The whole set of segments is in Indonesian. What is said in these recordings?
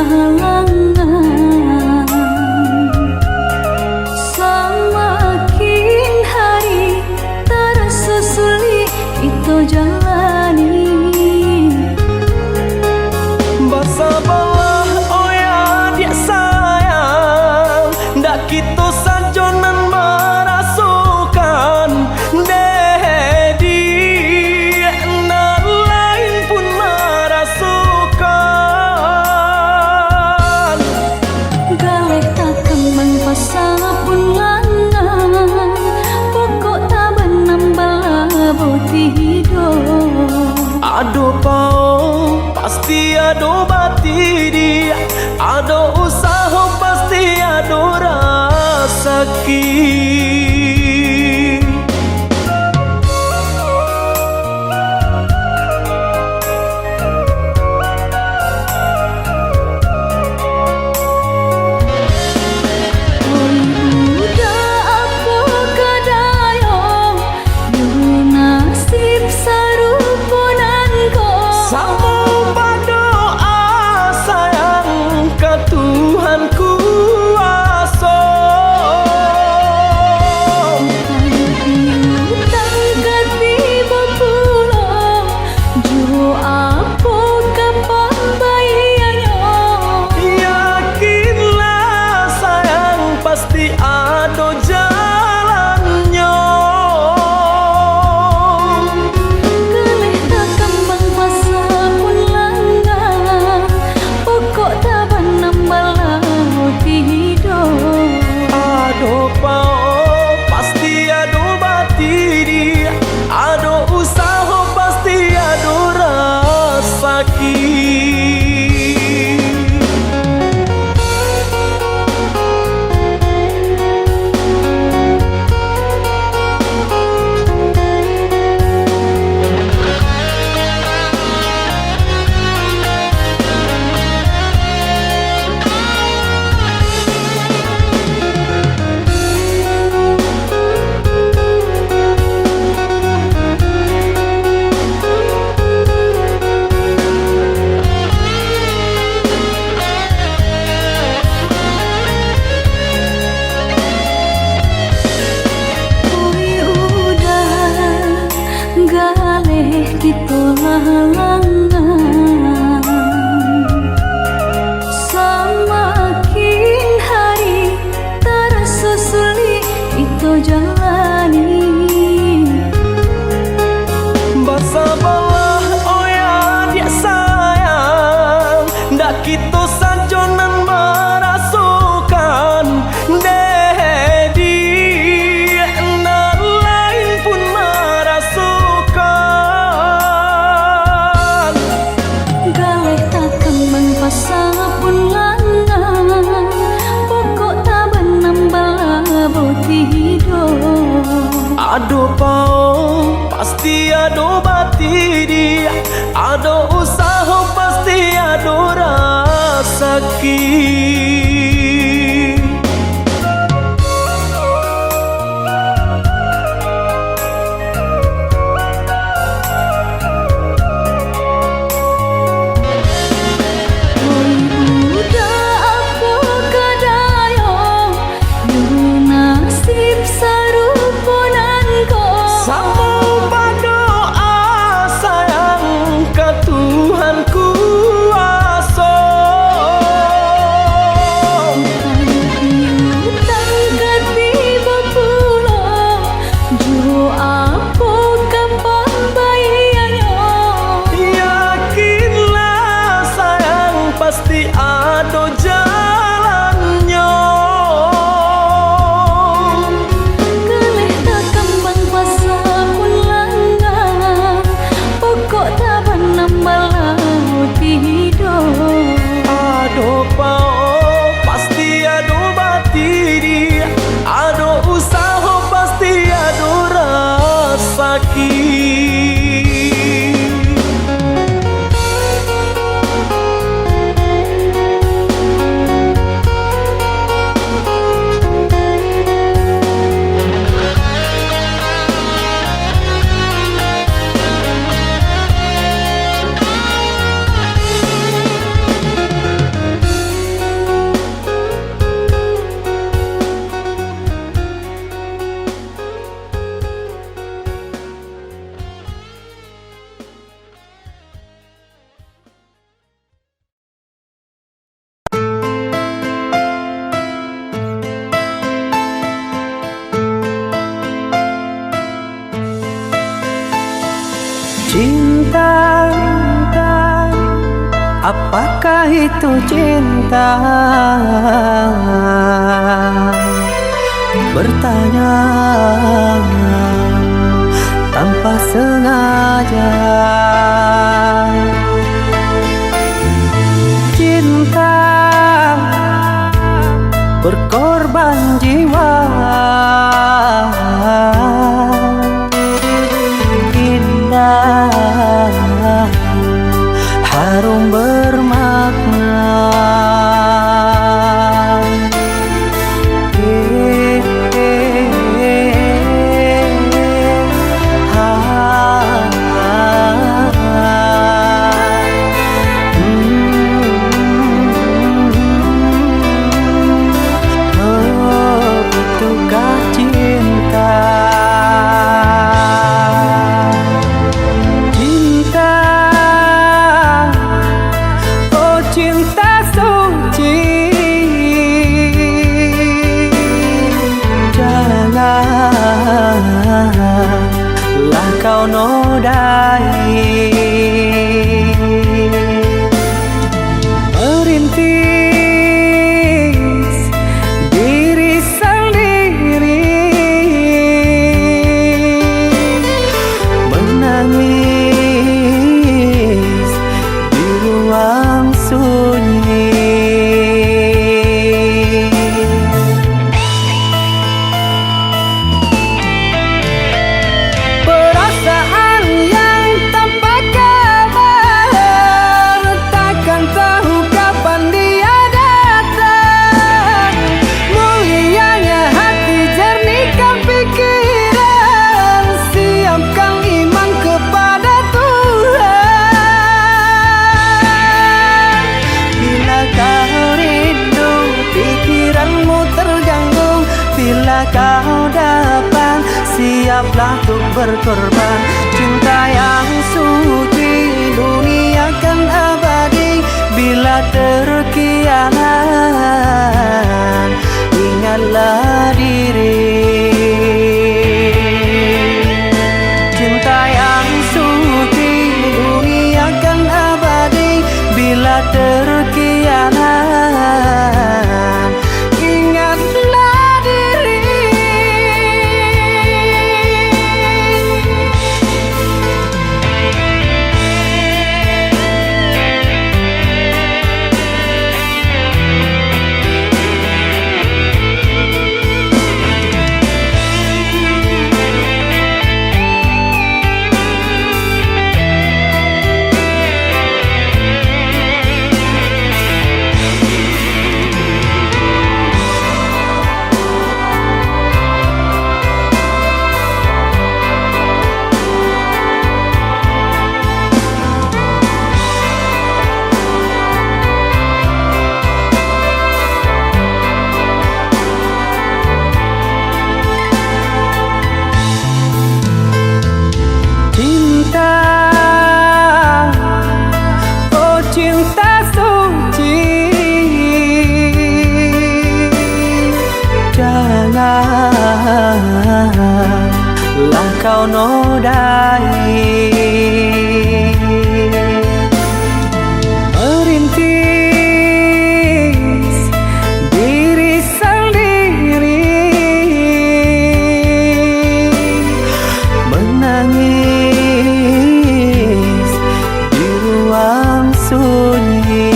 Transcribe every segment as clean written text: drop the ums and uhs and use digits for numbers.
halangan. Semakin hari terasa sulit kita jalani. Bersabarlah oh ya dia sayang, ndak kita sanjonan merasukan dedi na lain pun merasukan. Galeh tak kembang pasal pun langan, pokok tak benambal boti hidup. Ado pau pasti ado bati dia, ado usaha pasti ado rezeki. Kita halangan, semakin hari terasa sulit itu jalani. Bersabarlah oh ya dia sayang, ndak kita sanjonan merasukan dedi na lain pun merasukan. Pasal pun langan, pokok tak benambal boti hidup. Ado pau pasti ado bati dia, ado usaha pasti ado rezeki. Apakah itu cinta? Bertanya tanpa sengaja. Cinta berkorban jiwa, indah harum bermakna. Betulkah cinta? Lah kau nodai merintis diri sendiri, menangis di ruang sunyi. Bila kau datang, siaplah untuk berkorban. Cinta yang suci, dunia kan abadi. Bila terkianan, ingatlah diri. Cinta yang suci, dunia kan abadi. Bila terkianan, ingatlah. Lah kau nodai merintis diri sendiri, menangis di ruang sunyi.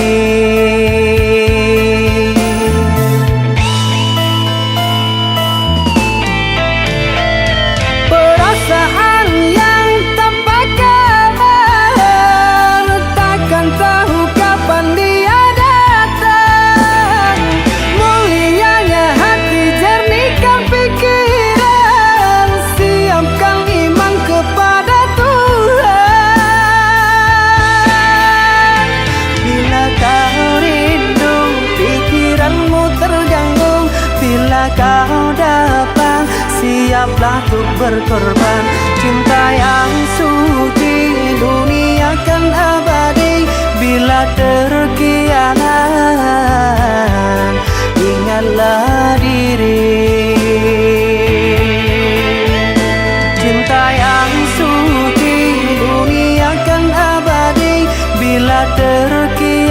Kau datang, siaplah untuk berkorban. Cinta yang suci, dunia kan abadi. Bila terkianan, ingatlah diri. Cinta yang suci, dunia kan abadi. Bila terkianan,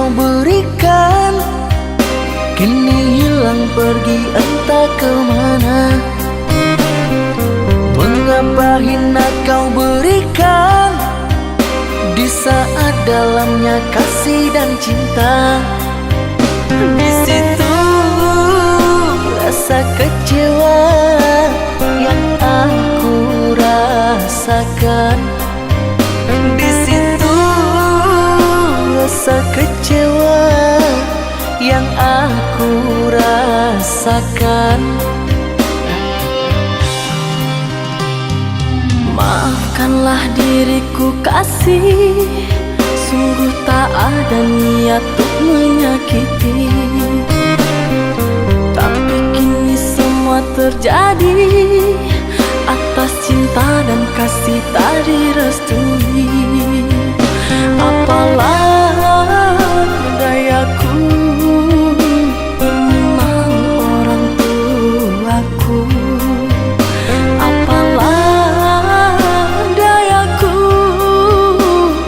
kau berikan kini hilang pergi entah kemana. Mengapa hina kau berikan di saat dalamnya kasih dan cinta. Di situ rasa kecewa yang aku rasakan. Di situ rasa kecewa yang aku rasakan. Maafkanlah diriku kasih, sungguh tak ada niat untuk menyakiti. Tapi kini semua terjadi atas cinta dan kasih tak direstui. Apalah dayaku, ini mau orang tuaku. Apalah dayaku,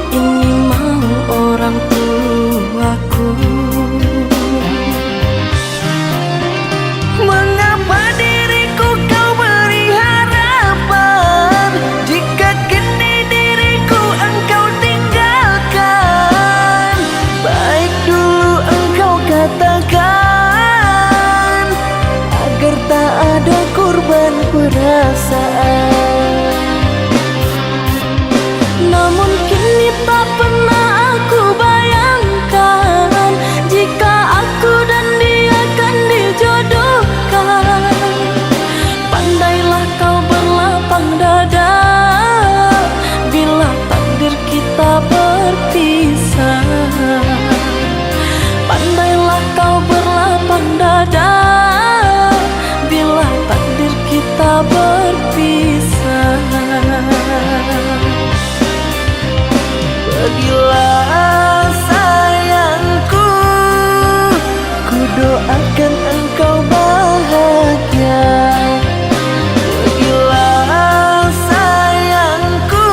ini mau orang tuaku. Mengapa diriku kau beri harapan jika kini diriku engkau tinggalkan? Baik dulu engkau katakan agar tak ada korban perasaan. Namun kini tak pernah aku bayangkan jika aku dan dia akan dijodohkan. Pandailah kau berlapang dada bila takdir kita berpisah. Pandailah kau berlapang dada bila takdir kita berpisah. Pergilah sayangku, ku doakan engkau bahagia. Pergilah sayangku,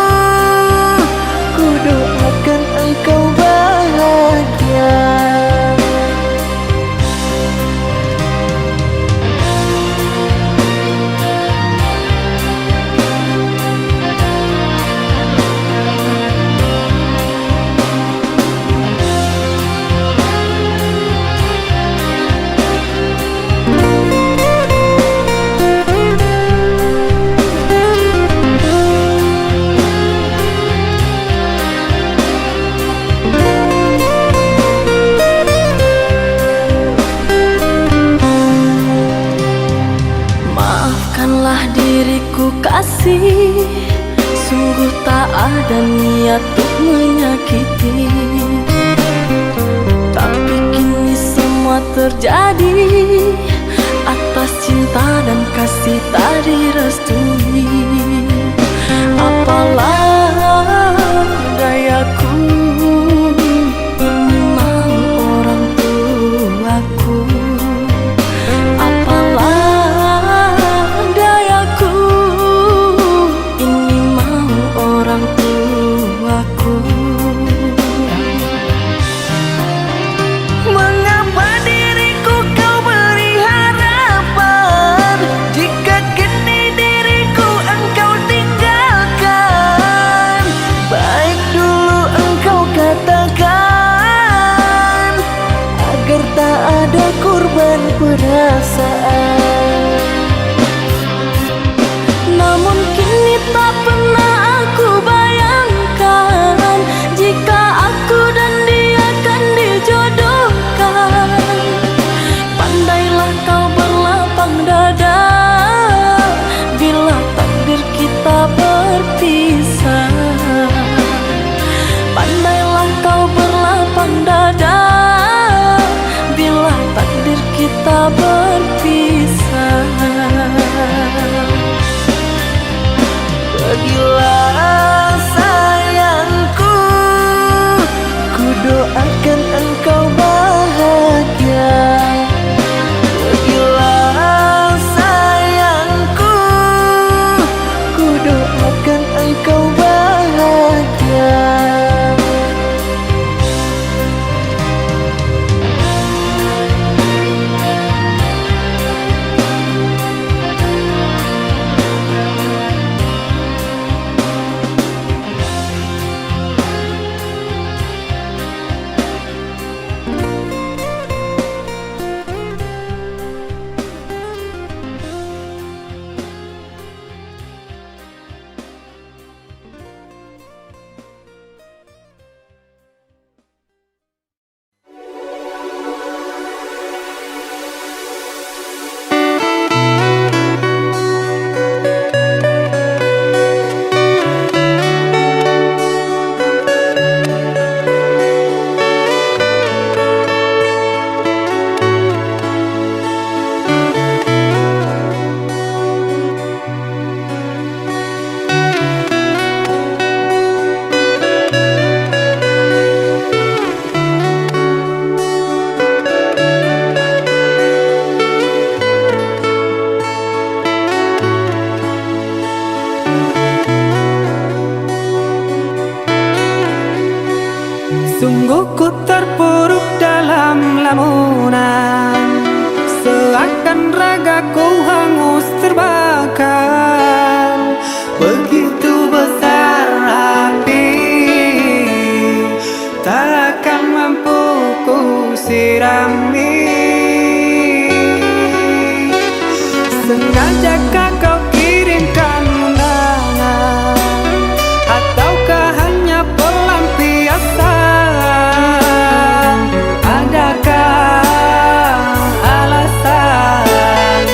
ku doakan engkau bahagia. Maafkanlah diriku kasih, sungguh tak ada niat untuk menyakiti. Tapi kini semua terjadi atas cinta dan kasih tak direstui. Apalah dayaku, ini mau orang tuaku. Apalah dayaku, ini mau orang tuaku. Mengapa diriku kau beri harapan jika kini diriku engkau tinggalkan? Baik dulu engkau katakan agar tak ada korban perasaan. Namun kini tak pernah aku bayangkan jika aku dan dia akan dijodohkan. Pandailah kau berlapang dada bila takdir kita berpisah. Pandailah kau berlapang dada bila takdir kita berpisah. Pergilah Tubuhku terpuruk dalam lamunan, seakan ragaku hangus terbakar. Begitu besar api, takkan mampu ku sirami. Sengajakah kau kirimkan undangan, ataukah hanya pelampiasan? Adakah alasan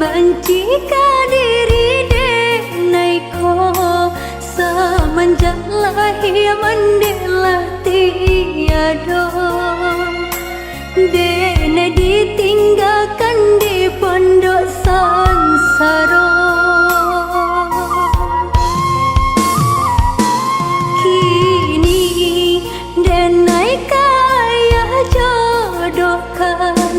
banci ka diri denai ko semenjak lahir mandela tiada denai ditinggalkan di pondok sansara. Kini denai kaya jodohkan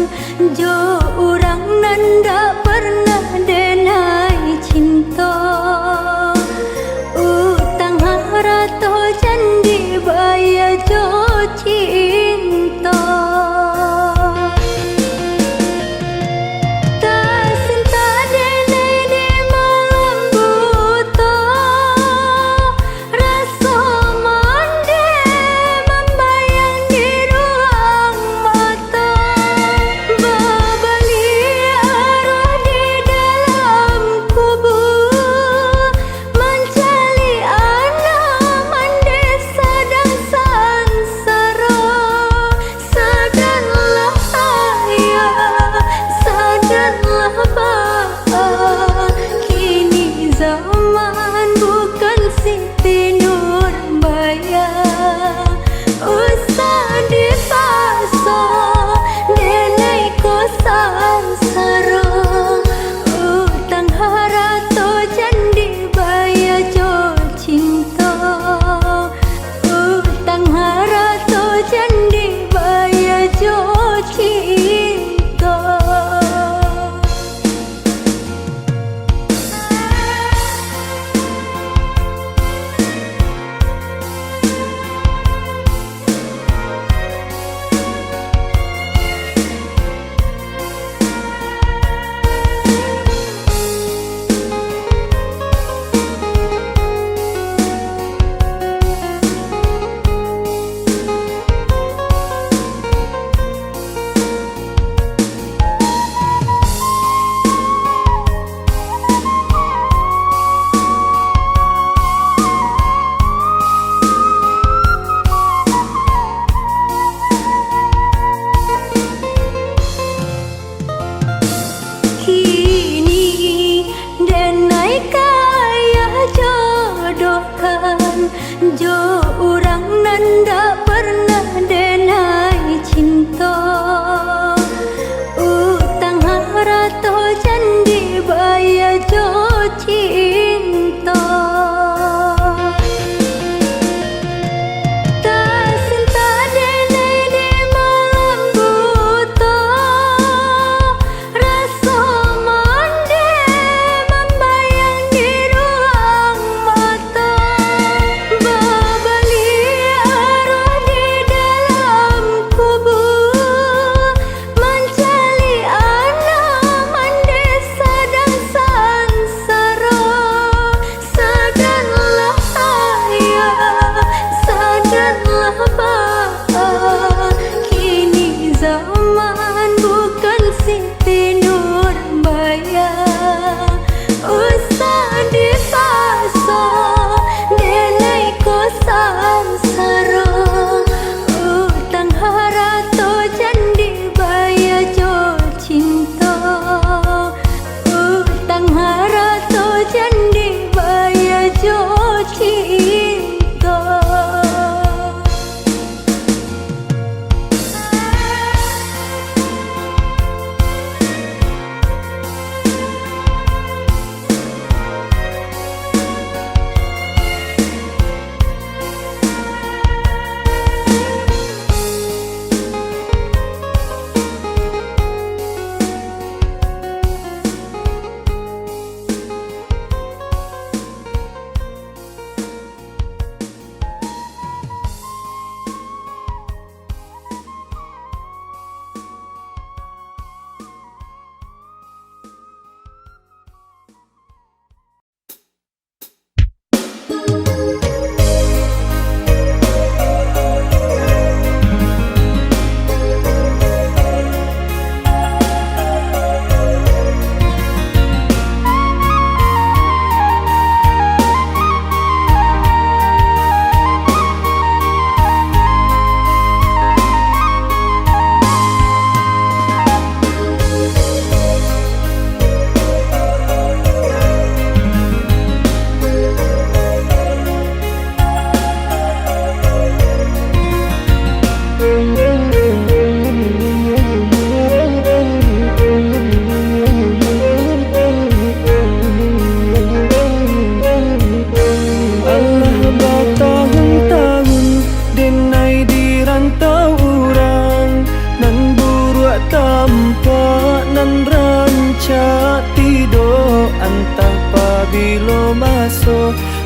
jo orang nanda pernah denai cinta utang harato candi baya jo cinta tak cinta denai di malam buta rasa mande membayang di ruang mata bebelia roh di dalam kubur mencari anak mande sedang sansara. Sadarlah ayah, sadarlah bapak, kini zaman bukan Siti Nurbaya. Usah dipaksa denai ko sansara utang harato candi baya jo cinta utang harato candi baya jo cinta.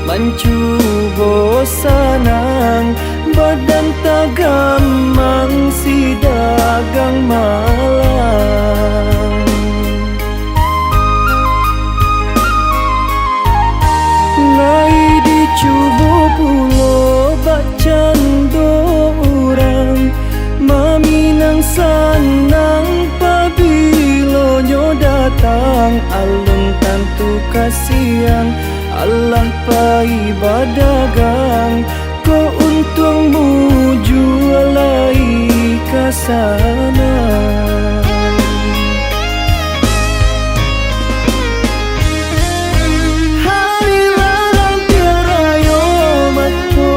Mencuba sanang badan tagamang si dagang malang. Lai dicuba pulo bacando orang maminang sanang pabilo nyo datang alun tantu kasiang Allah pai badagang ko untungmu jualai kasana. Hari larang tiarayo mato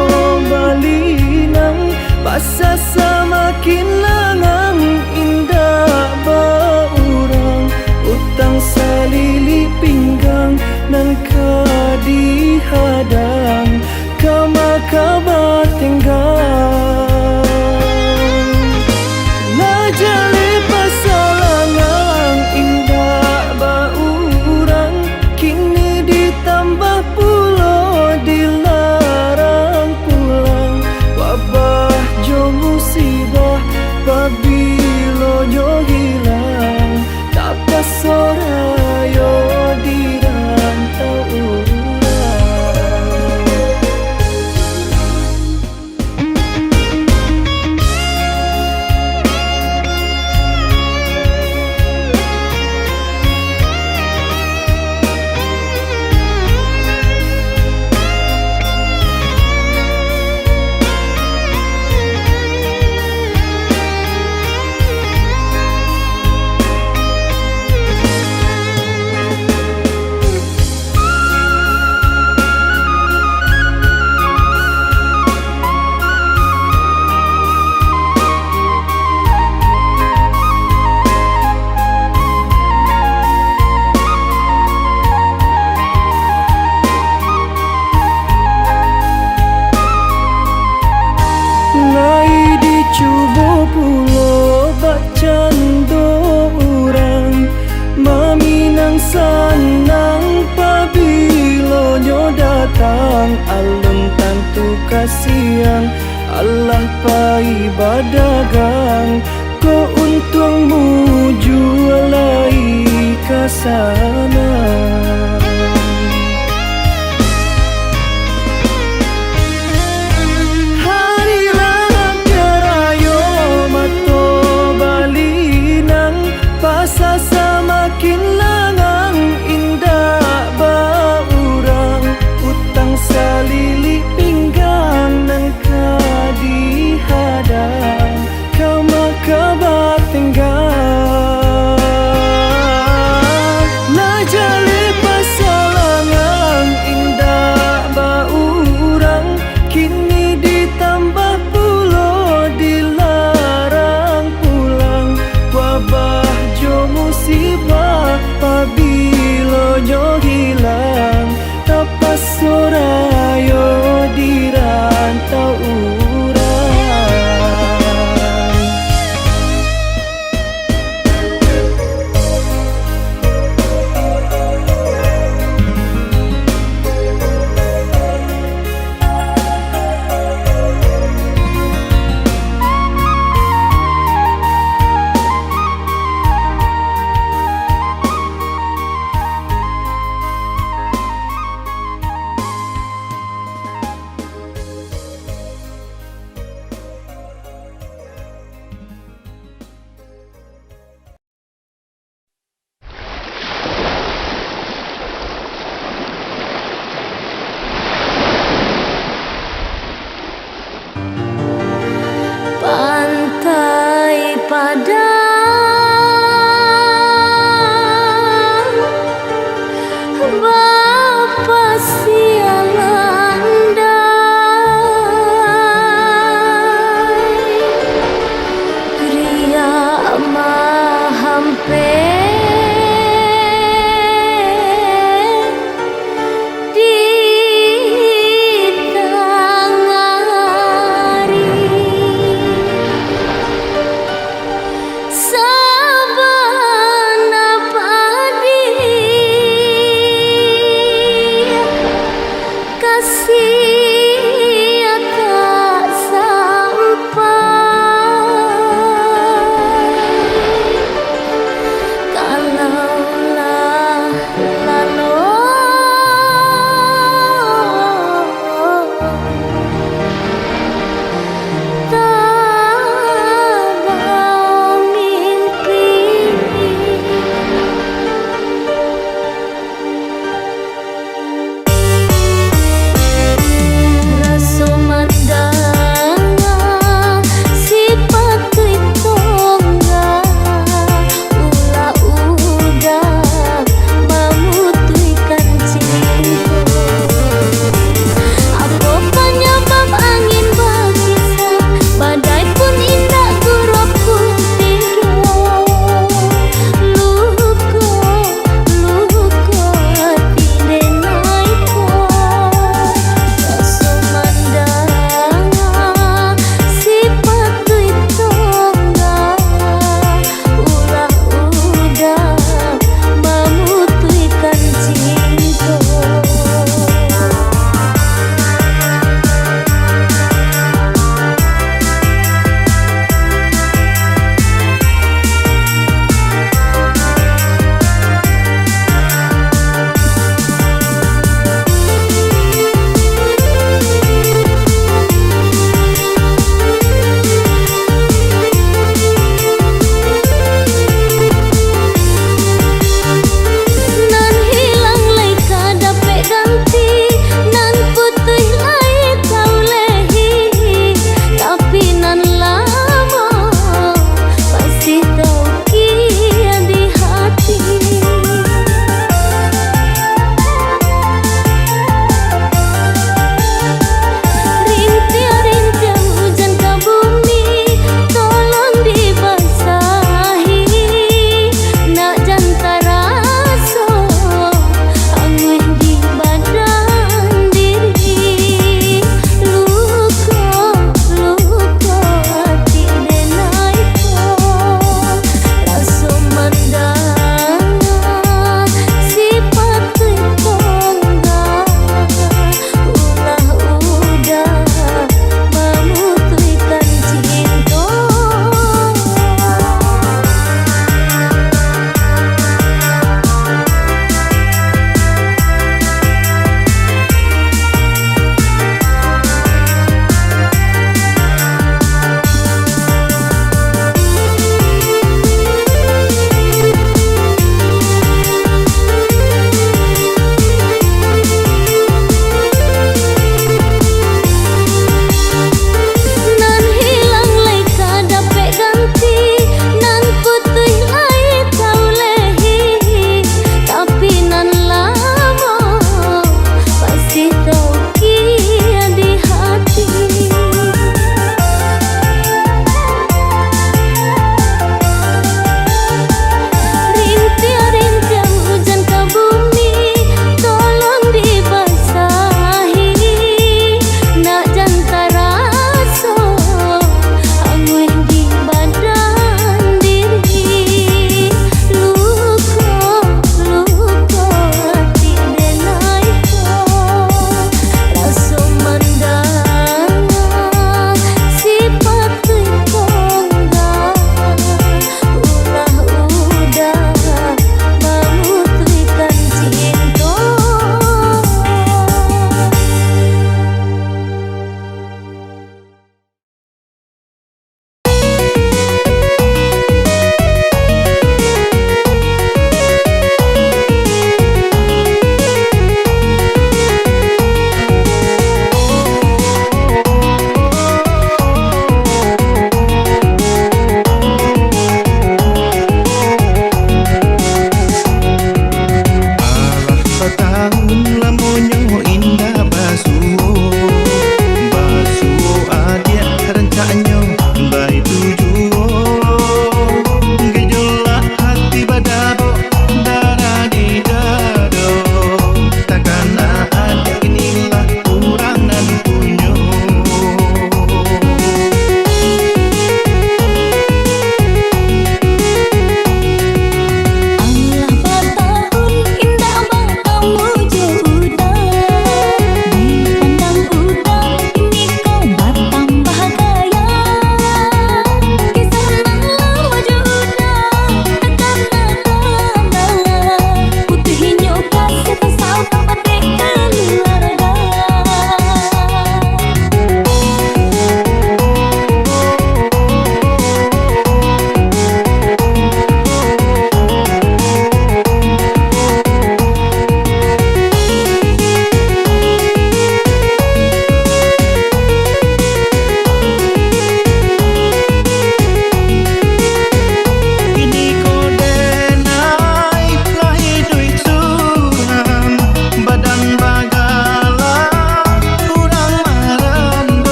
balinang basa samakin langang indah baurang utang salili pinggang nan kadihadang kama kabatinggang najali pasalangang indah baurang kini ditambah pulo dilarang pulang wabah jo musibah pabilo jo hilang tak pasorayo di rantau urang. Lai dicuba pulo bacando orang maminang sanang pabilo nyo datang alun tantu kasiang Allah pai badagang ko untungmu jualai kasana. Basa samakin langang indah baurang utang salili pinggang nan kadihadang kama kabatinggang najal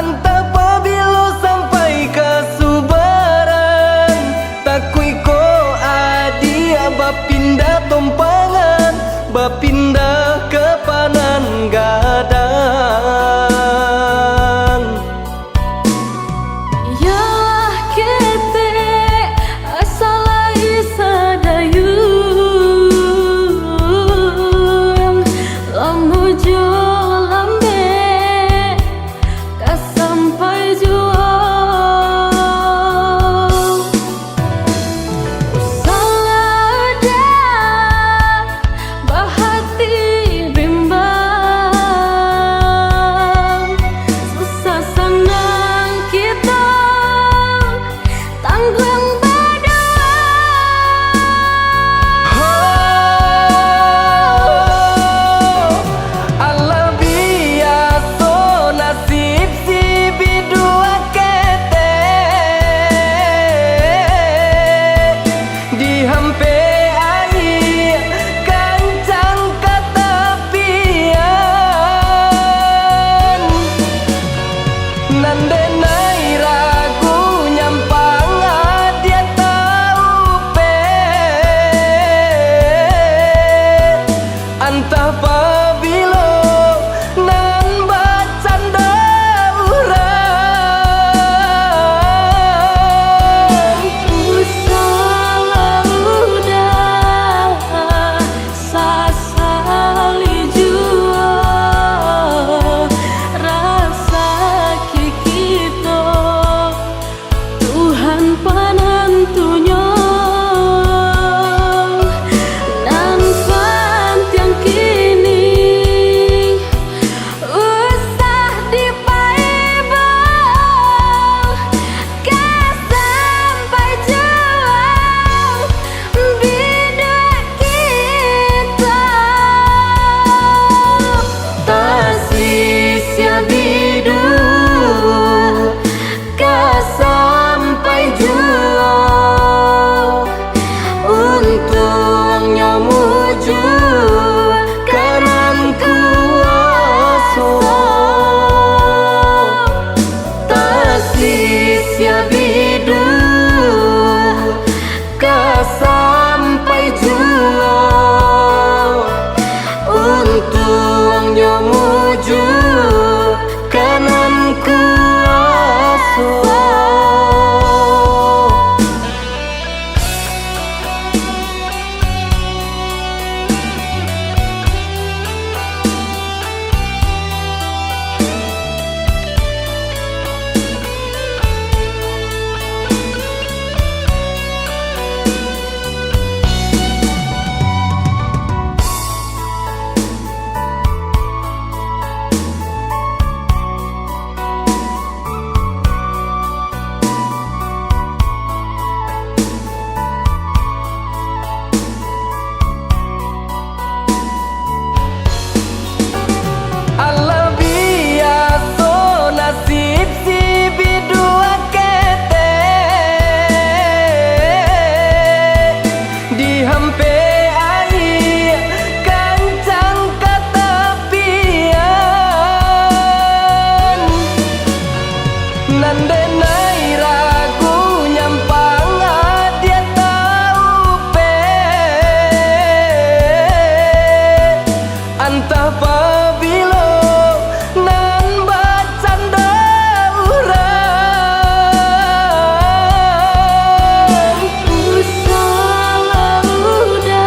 Anta pabilo sampai ke subaran, takui ko adia bapindah tompangan, bapindah ke panan gadang. Yalah kete asal isadayun, lamu jo lambe kasampai jua. Salada bahati bimbang, susah senang kita tanggung berdua. Allah biaso nasib si bidua kete, di hampe air kancang katapian, nande nai ragu nyampang dia tahu pe, antah pabilo nan bacanda urang. Usaha udah sasali jua rasa kikito Tuhan panantunya nan pantiang kini usah dipaibang kasampai juang bidak kita tasisya bidu kasampai juang untungnya muju kanan kuaso tasisya bidu kasampai juang untungnya muju kanan kuaso. Allah biaso nasib si bidua kete, di hampe air kancang katapian, nande nai ragu nyampang dia tahu pe, antah pabilo nan bacanda urang. Usaha udah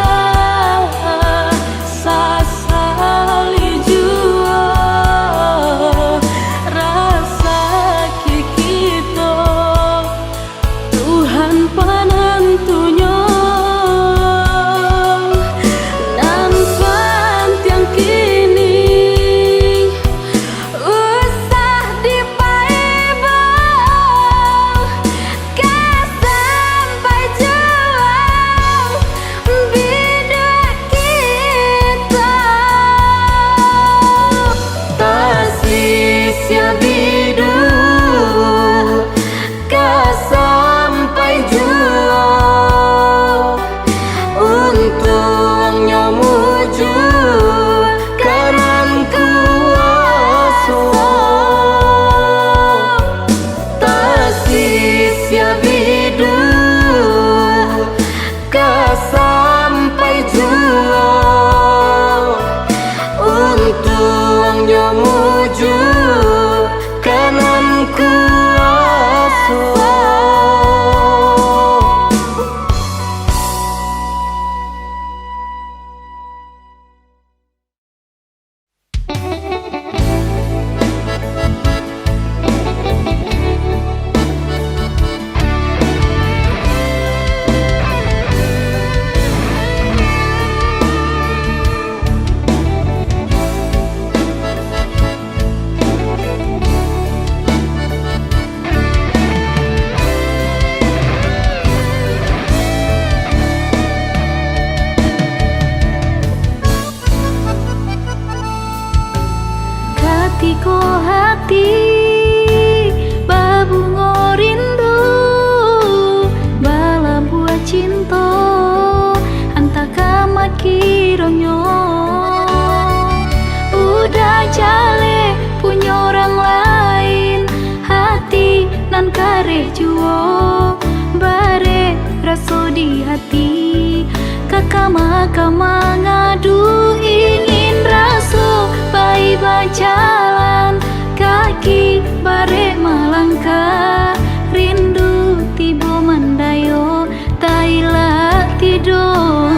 di hati. Kakak maka mengadu ingin raso bayi berjalan kaki barek melangkah. Rindu tibo mendayo tailah tidur.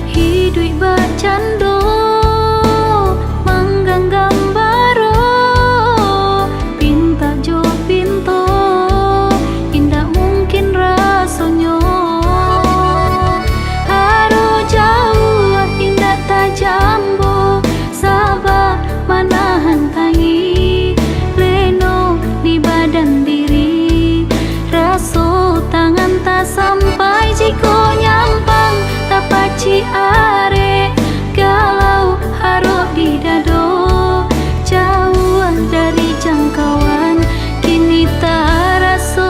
Hidup bercando mangganggam baro pinta jo pinto indah mungkin rasonyo. Haro jauh indah tajambo sabar manahan tangi leno di badan diri. Raso tangan tak sampai jiko nyampang tak paci are galau harap di dado jauh dari jangkauan kini tak raso.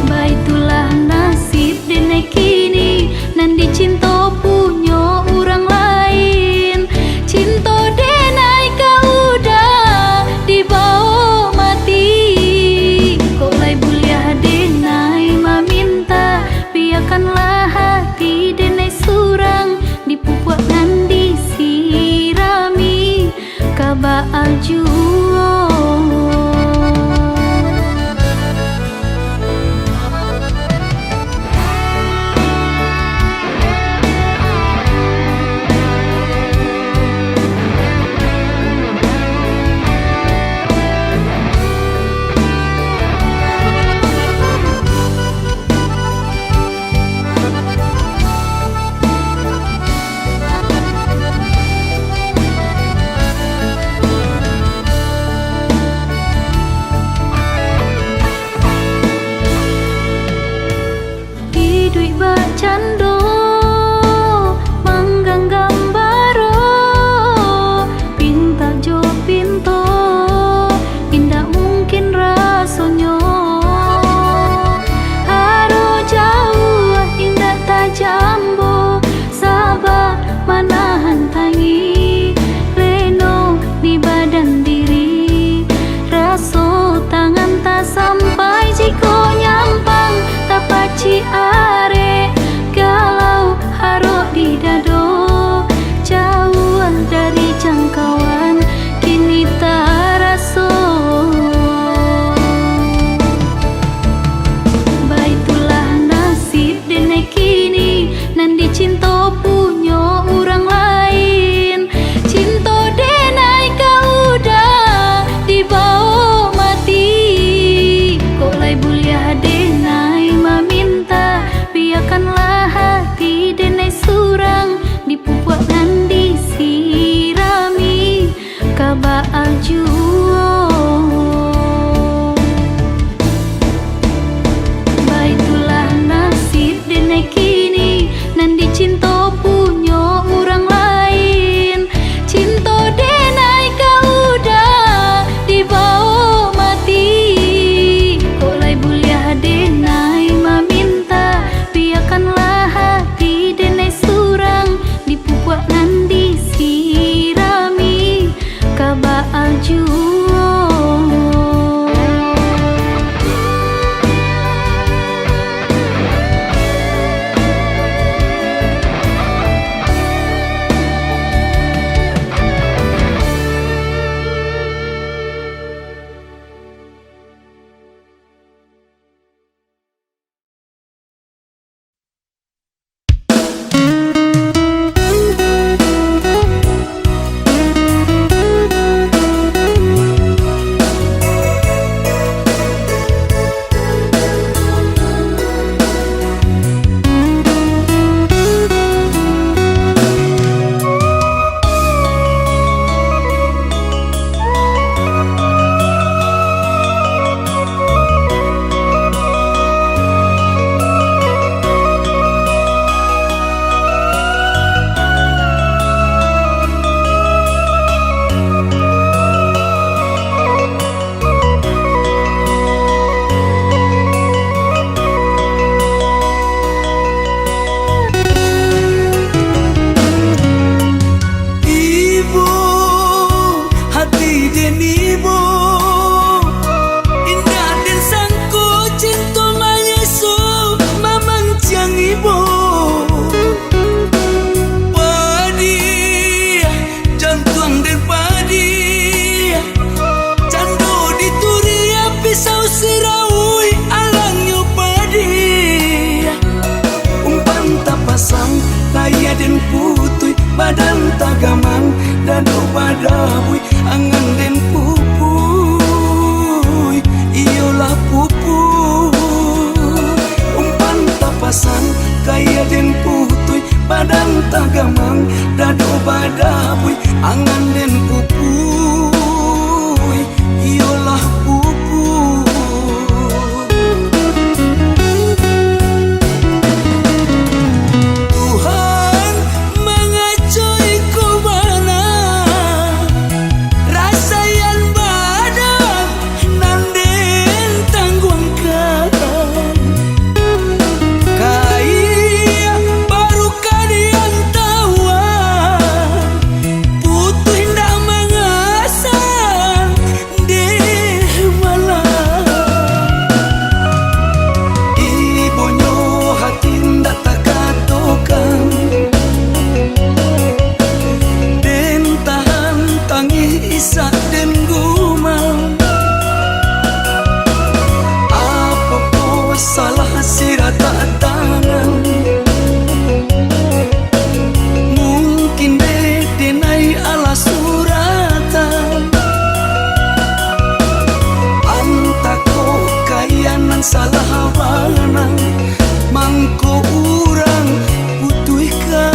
Baitulah nasib dene kini nan dicinta punyo orang lain. Cinta denai kau udah dibawa mati. Kok lai buliah denai meminta biarkanlah hati denai surang dipupuk dan disirami kaba aljuo. Hidup bercando mangganggam baro pinta jo pinto indah mungkin rasonyo. Haro jauh indah tajambo sabar manahan tangi leno di badan diri. Raso tangan tak sampai jiko nyampang tak paci are galau harap di dado jauh dari jangkauan kini tak raso. Baitulah nasib dene kini nan dicinta punyo orang lain. Cinta denai kau udah dibawa mati. Kok lai buliah denai meminta biarkanlah hati denai surang dipupuk dan disirami kaba aljuo. Baitulah nasib denai kini nan dicinta punyo orang lain. Cinta denai kau udah dibawa badan tagamang dado badabui angan den pupuy iyolah pupuy umpan tapasan kaya den putuy badan tagamang dado badabui angan den pupuy iyolah pupuy. Salah hawanang mangko urang putuhkan.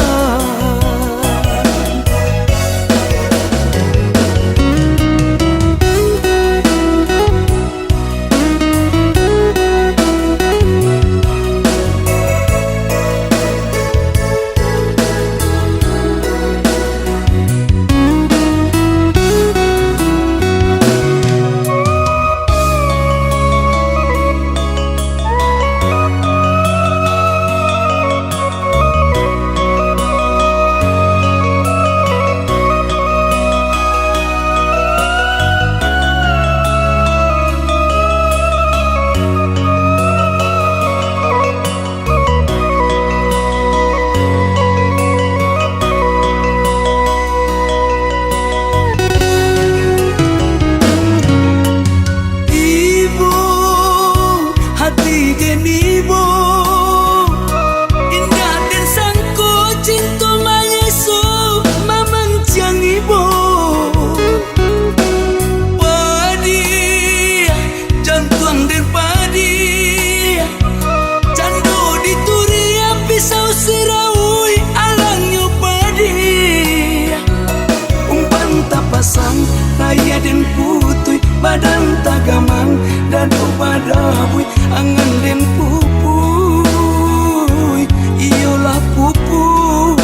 Raya den putuy badan tagamang dado badabui angan den pupuy iyolah pupuy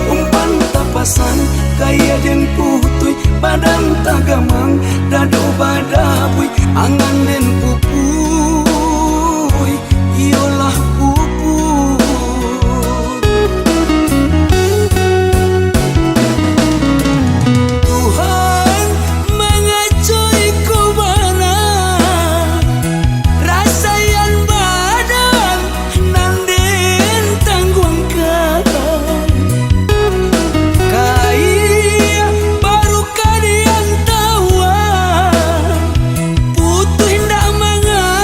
umpan tapasan kaya den putuy badan tagamang dado badabui angan den pupuy iyolah pupuy. Putu hindak manga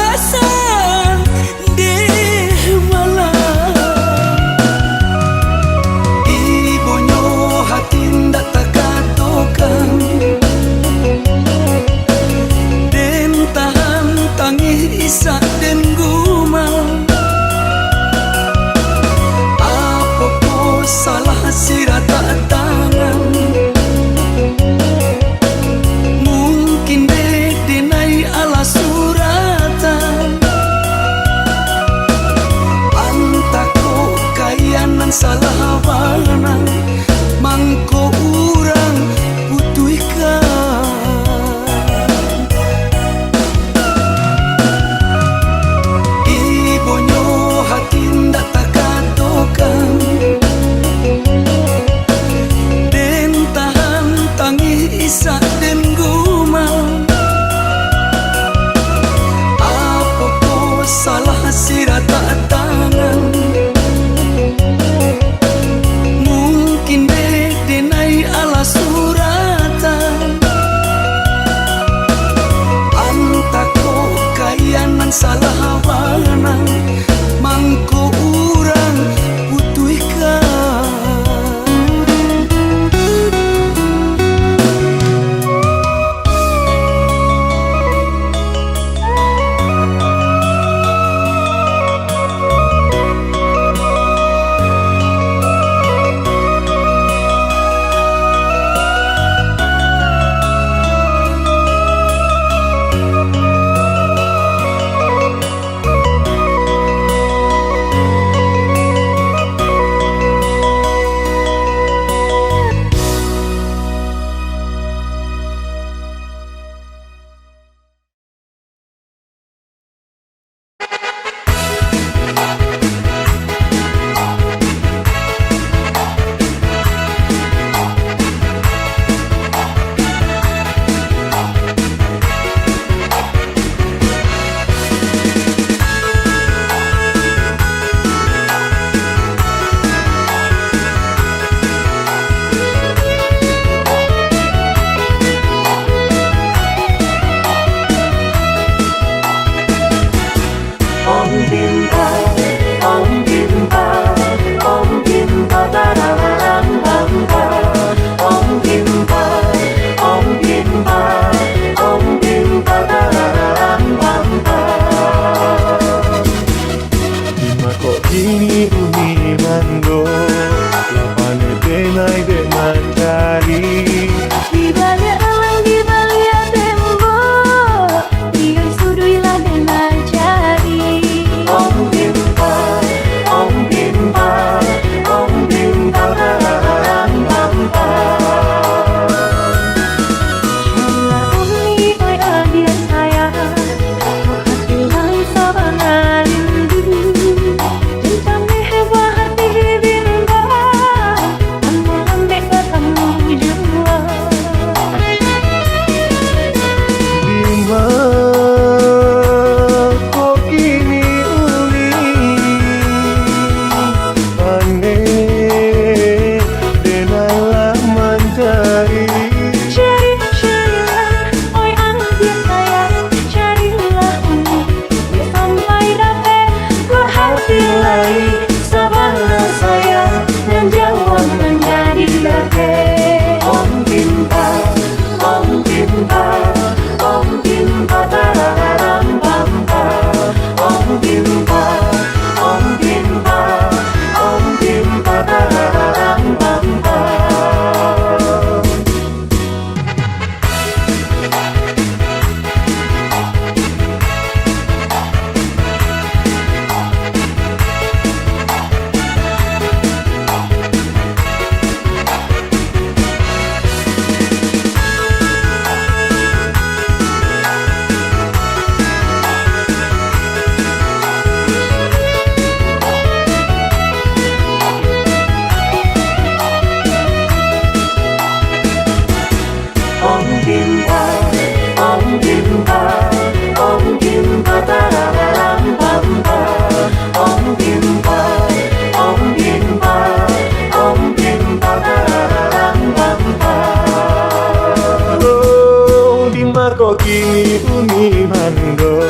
kok kini umi mando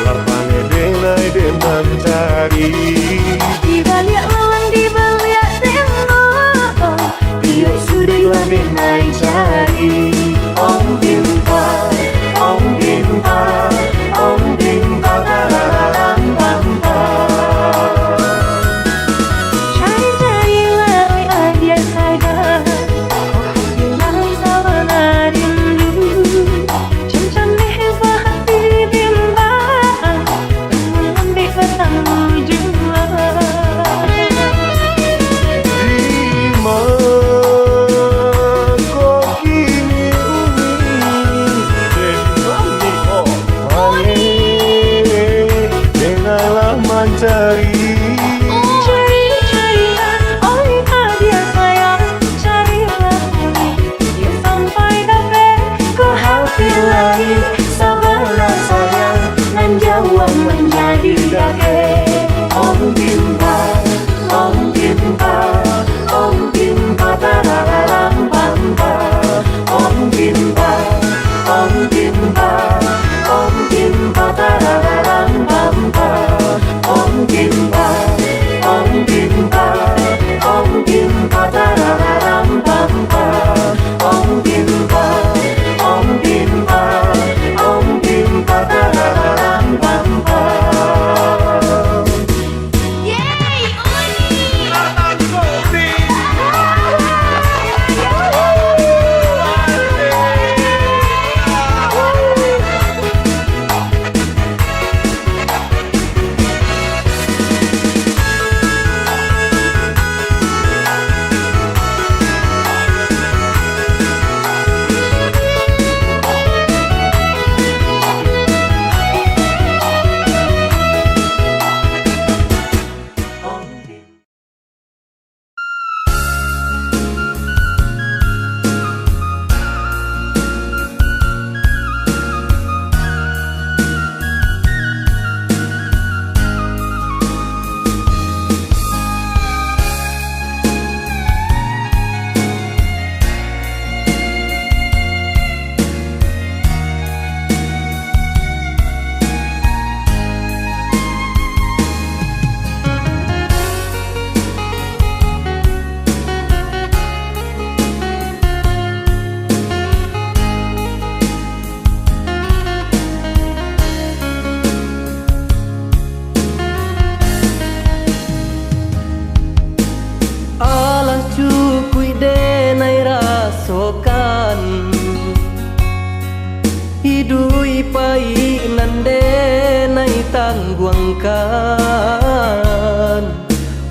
lapane denai de mencari Di balik lalang, di balik tembok, dia sudah denai cari. Om Bimpa, Om Bimpa, Om Bimpa tararam pampa. Cari-carilah dia sadar, oh hilang sawana rindu. Cincang lebar hati bimbang, mengambil bertemu jua. Lima kok kini umi denai kok mane dengarlah mencari. Cari-carilah, oh dia sayang, carilah ini. Dia sampai dapat ke hati lain. Sabarlah sayang, dan jauh menjadi dake. Om Bimpa, Om Bimpa, Om Bimpa tararam pampa. Om Bimpa, Om Bimpa, Om Bimpa tararam pampa. Om Bimpa, Om Bimpa, Om Bimpa tararam pampa. Om Bimpa, Om Bimpa, Om Bimpa tararam pampa. Yeay, Uni! Alah cukui denai rasokan hidui pai nan denai tangguangkan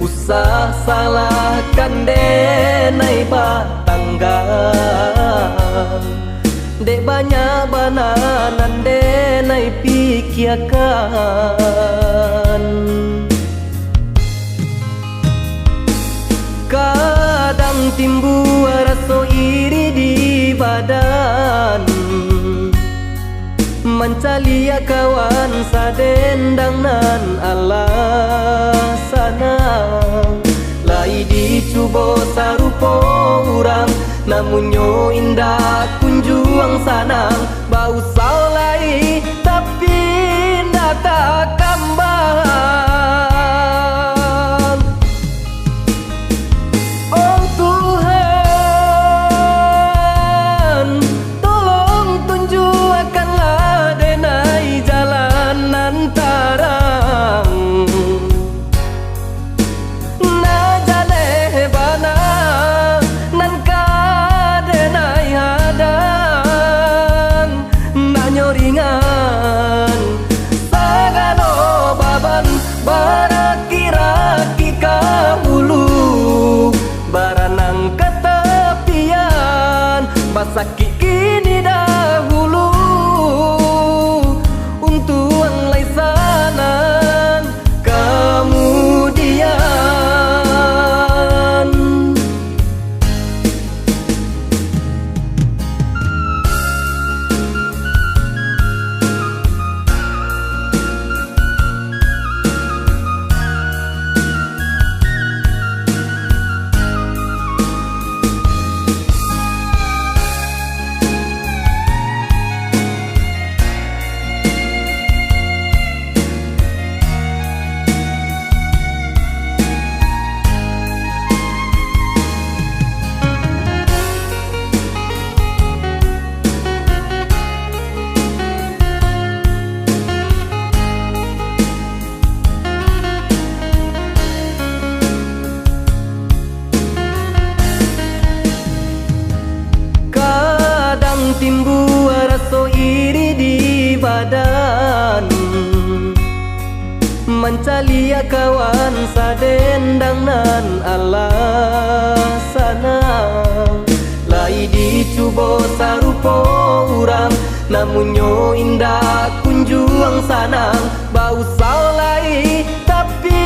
usah salahkan denai batanggan dek banyak bananan denai pikirkan. Kadang timbul rasa iri di badan Mancalia kawan sadendang nan alasana Lai dicuba sarupo urang Namun nyo indah kunjuang sanang Bau saulai tapi ndak tak kambang. Oh Tuhan, tolong tunjukkanlah denai jalan nan tarang. Na jane bana nan ka denai hadang na nyoringan sagano baban baraki-raki kahulu baranang ketepian basaki kini dahulu untuang laisanan kemudian. Mancalia kawan sadendang nan Allah sanang. Lai dicubo sarupo urang, namun nyo indah kunjuang sanang. Bau saulai tapi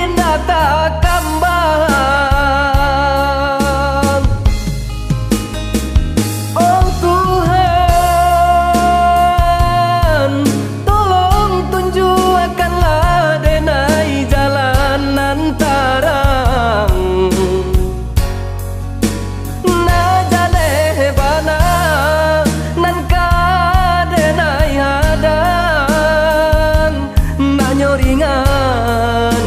ndak tak kambang. Oh Tuhan, tolong tunjukkanlah denai jalan nan tarang. Na jaleh bana nan ka denai hadang, na nyoringan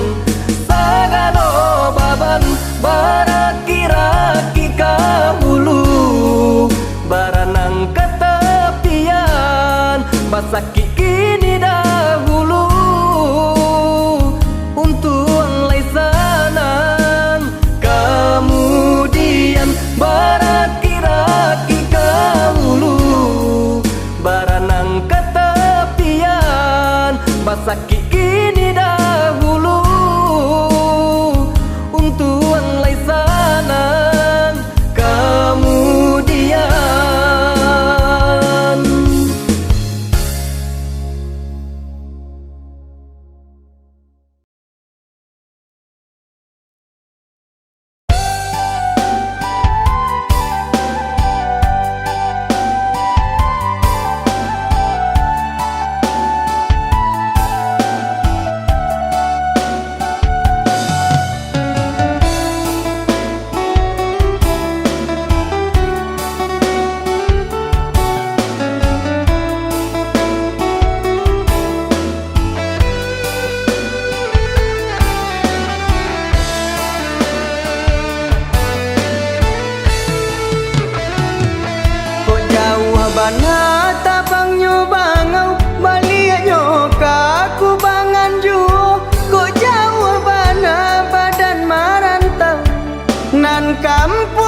sagano baban baraki-raki kahulu. Baranang ketepian basaki kini dahulu. Untung laisanan kemudian baraki-raki kahulu. Baranang ketepian basaki kini dahulu. Untung laisanan kemudian. Bana tabang nyo bangau balik nyo kaku bangan juo. Kok jauh bana badan marantau nan kampung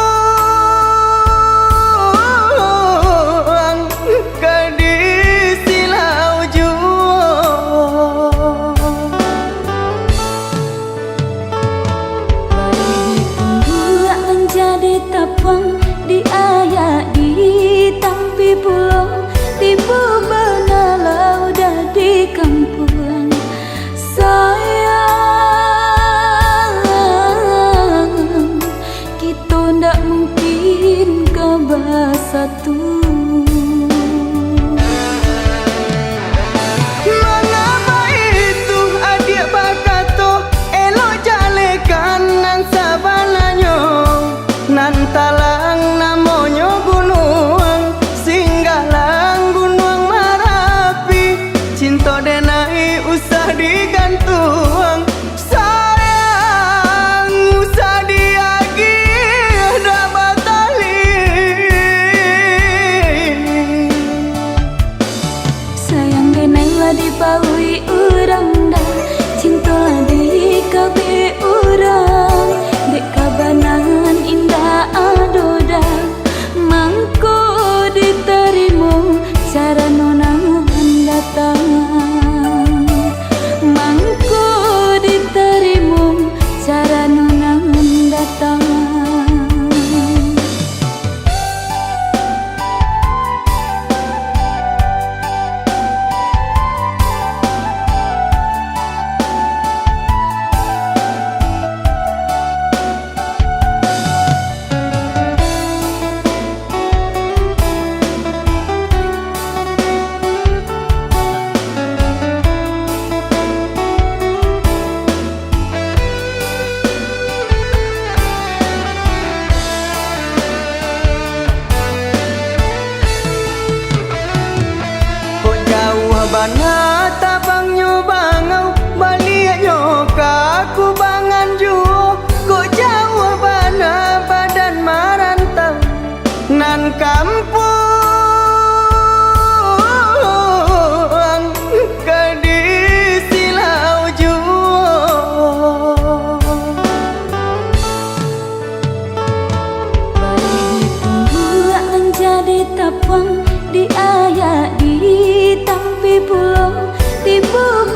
ke di silau juo. Bari ditunggu menjadi tapang di ayak di tampi pulau. Tiba benalau dah di kampung. Sayang, kita ndak mungkin ke bersatu. Mengapa itu adik bakato elok jalekan nan sabananyo nan talang namonyo gunung singgalang gunung Marapi. Cinta denai usah digantung. Sayang usah diagi dah batali. Sayang denai lah dipaui urang dah. Cinta lah di kabe urang. Dek kabanan indah adoda. Mangko diterima cara nonangan datang. Mangko diterima cara nonangan datang. Bana tabang nyo bangau balik nyo kaku bangan juo. Kok jauh bana badan marantau nan kampung ke di silau juo. Bari ditunggu menjadi tapang di ayak di tampi pulau. Tiba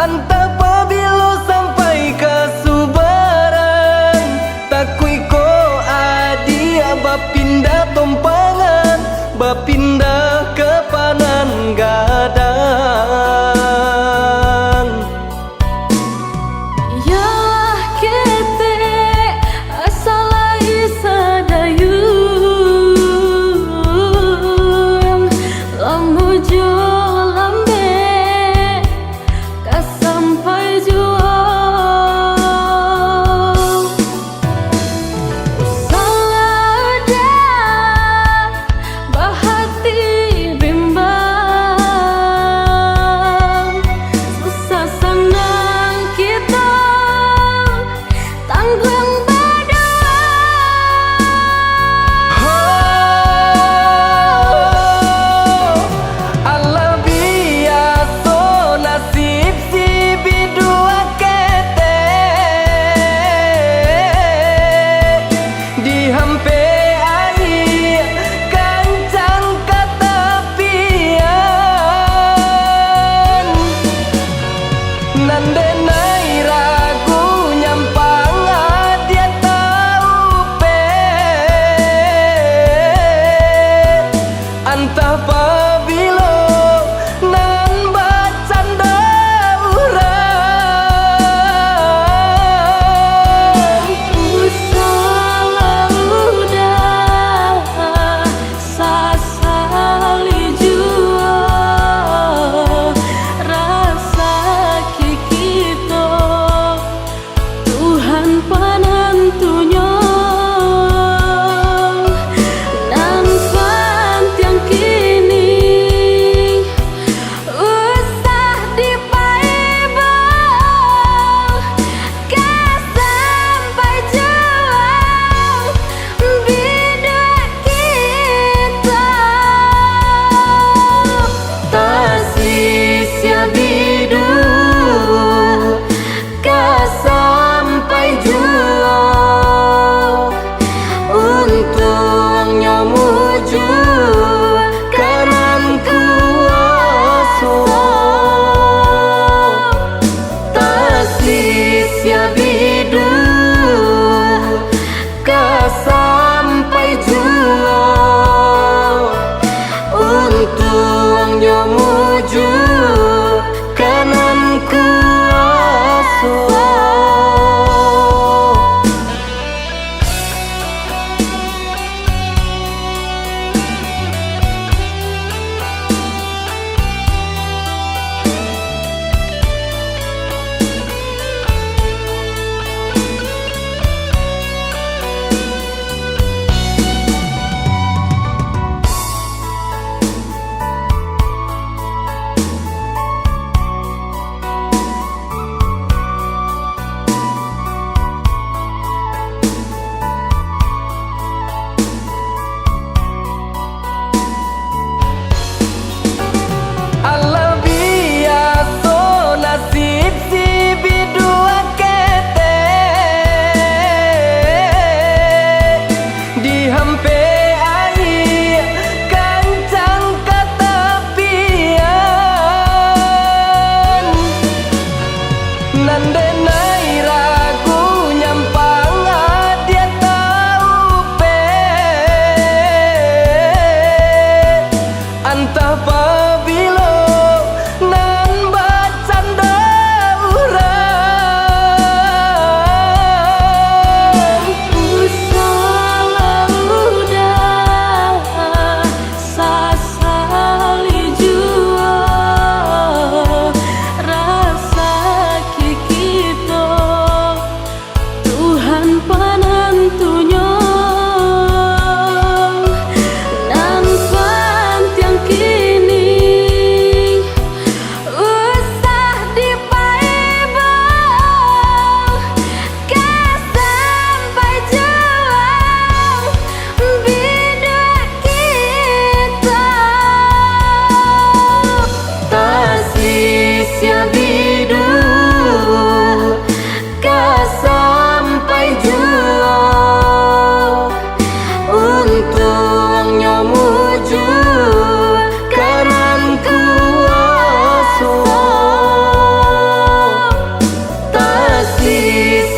Anta pabilo sampai ke subaran takui ko adia bapindah tompangan bapindah ke panan gadang. Yalah kete asalai sadayun lamujo lambe kasampai jua salada bahati bimbang susah senang kita tanggung berdua. Allah biaso nasib si bidua kete dihampe air kancang katapian nande nai ragu nyampang dia tahu pe antah pabilo nan bacanda urang Usaha udah sasali jua rasa kikito Tuhan penentunya nan yang kini usah dipaibang sampai juang bidak kita tasisya bidu sampai juang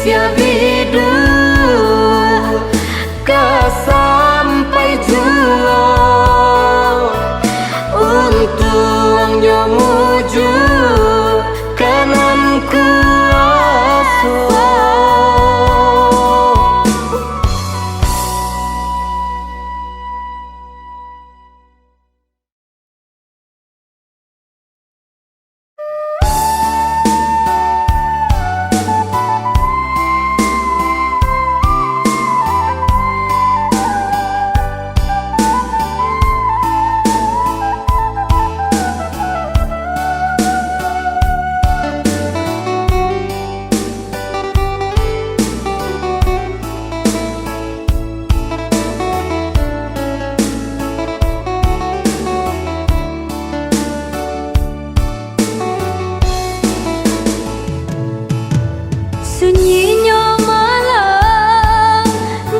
sia bidu ka sampai jua untung nyomuju kanan kuasa. Sunyinya malam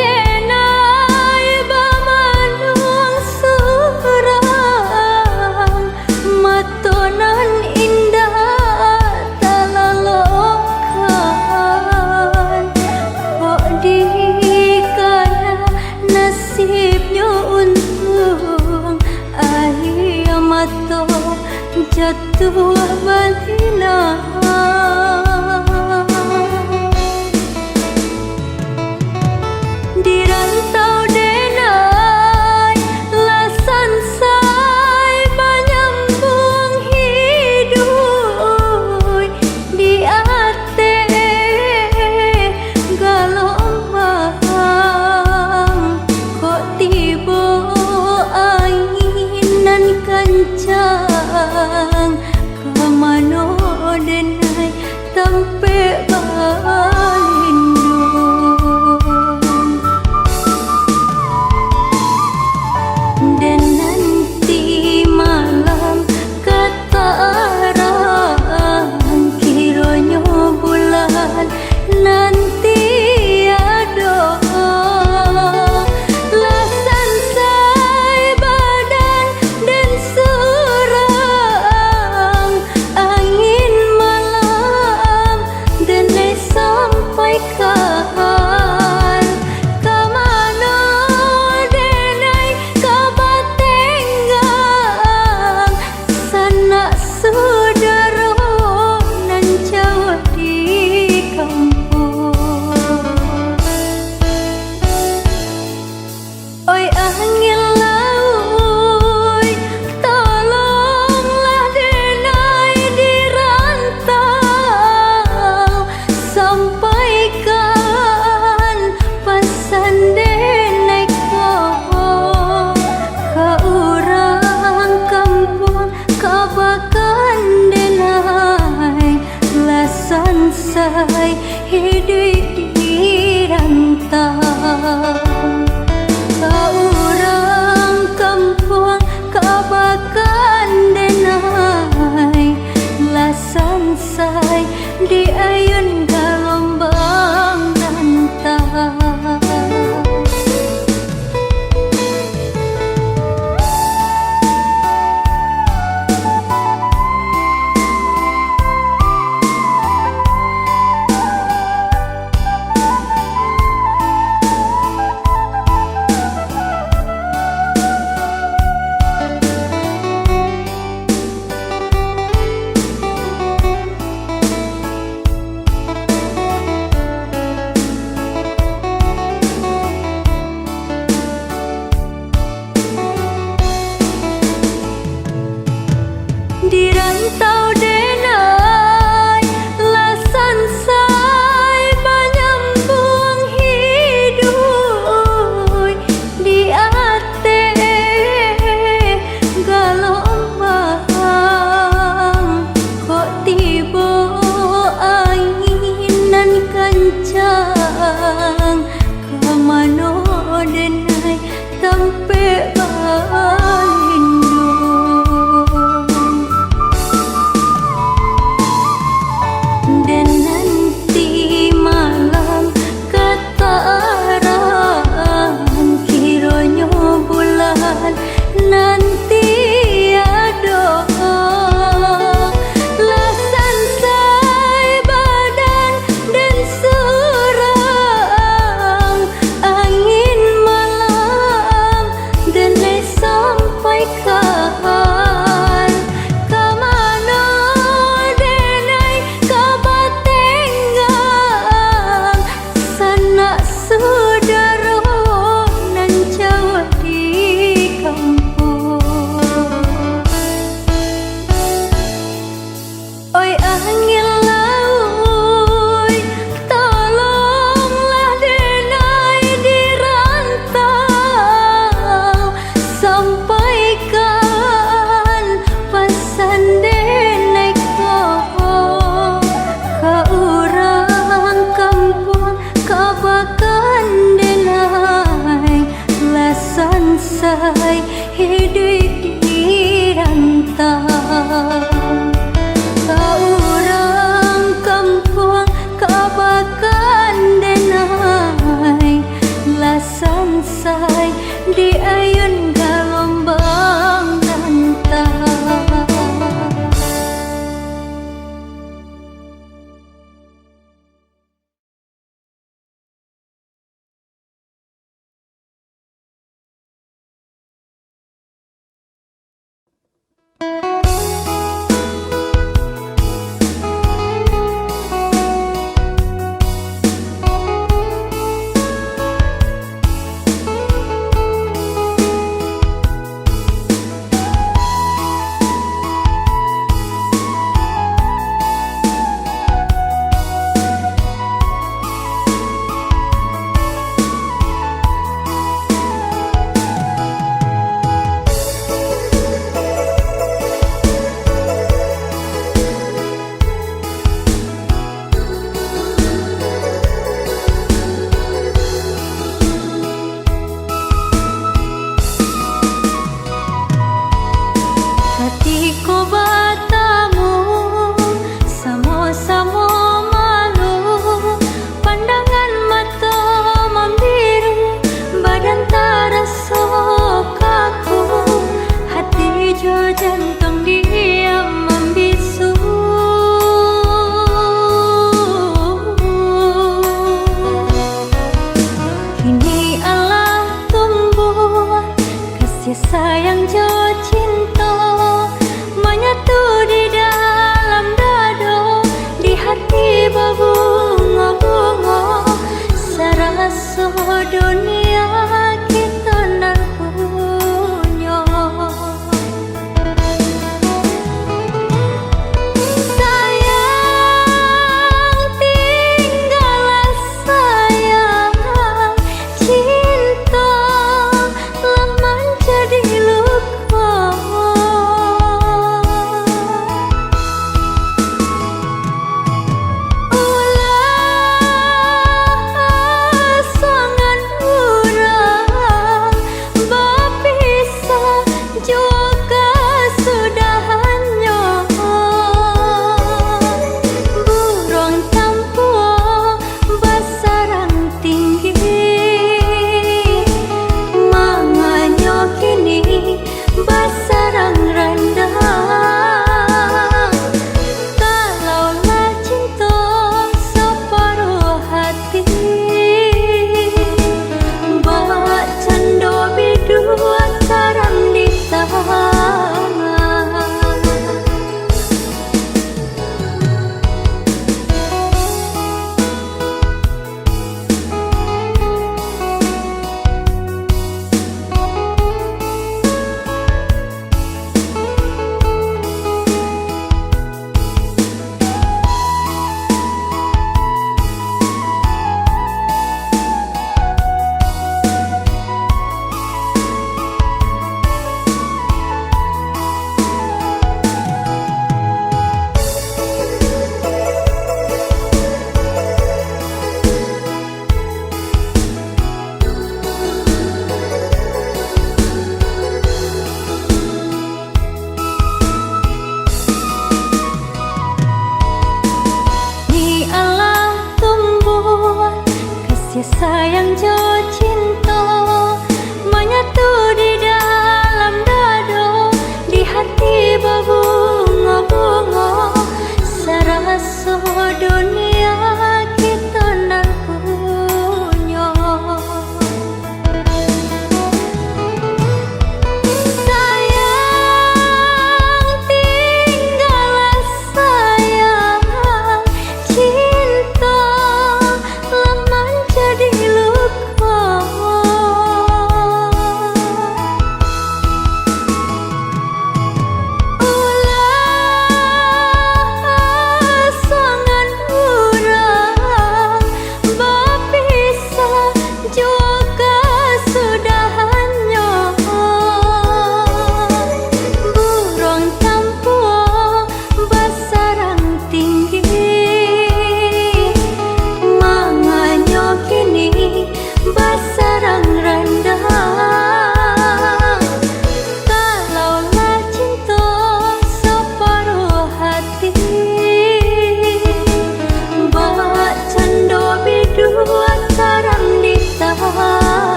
denai bamanung surang matonan indah talalokan kok dikana nasibnya untung ayah mato jatuh balina. Di rantau denai lasan say menyambung hidup di ate galombang kok tiba anginan kencang kemana denai sampai dan nanti malam kataran kiranya bulan nanti ada lasan say badan dan surang angin malam dan sampai kahan kemana denai kabatenggang sanak saudara nan jauh di kampung. Oi angin laut tolonglah denai di rantau sampaikan pesan denai kau ka urang kampung kabakan denai lasan say hidup di rantau ka urang kampung kabakan denai lasan say di ayun galombang rantau. Di rantau denai lasan say menyambung hidup di ate galombang kok tiba anginan kencang kemana denai sampai dan nanti malam kataran kiranya bulan nanti ada lasan say badan dan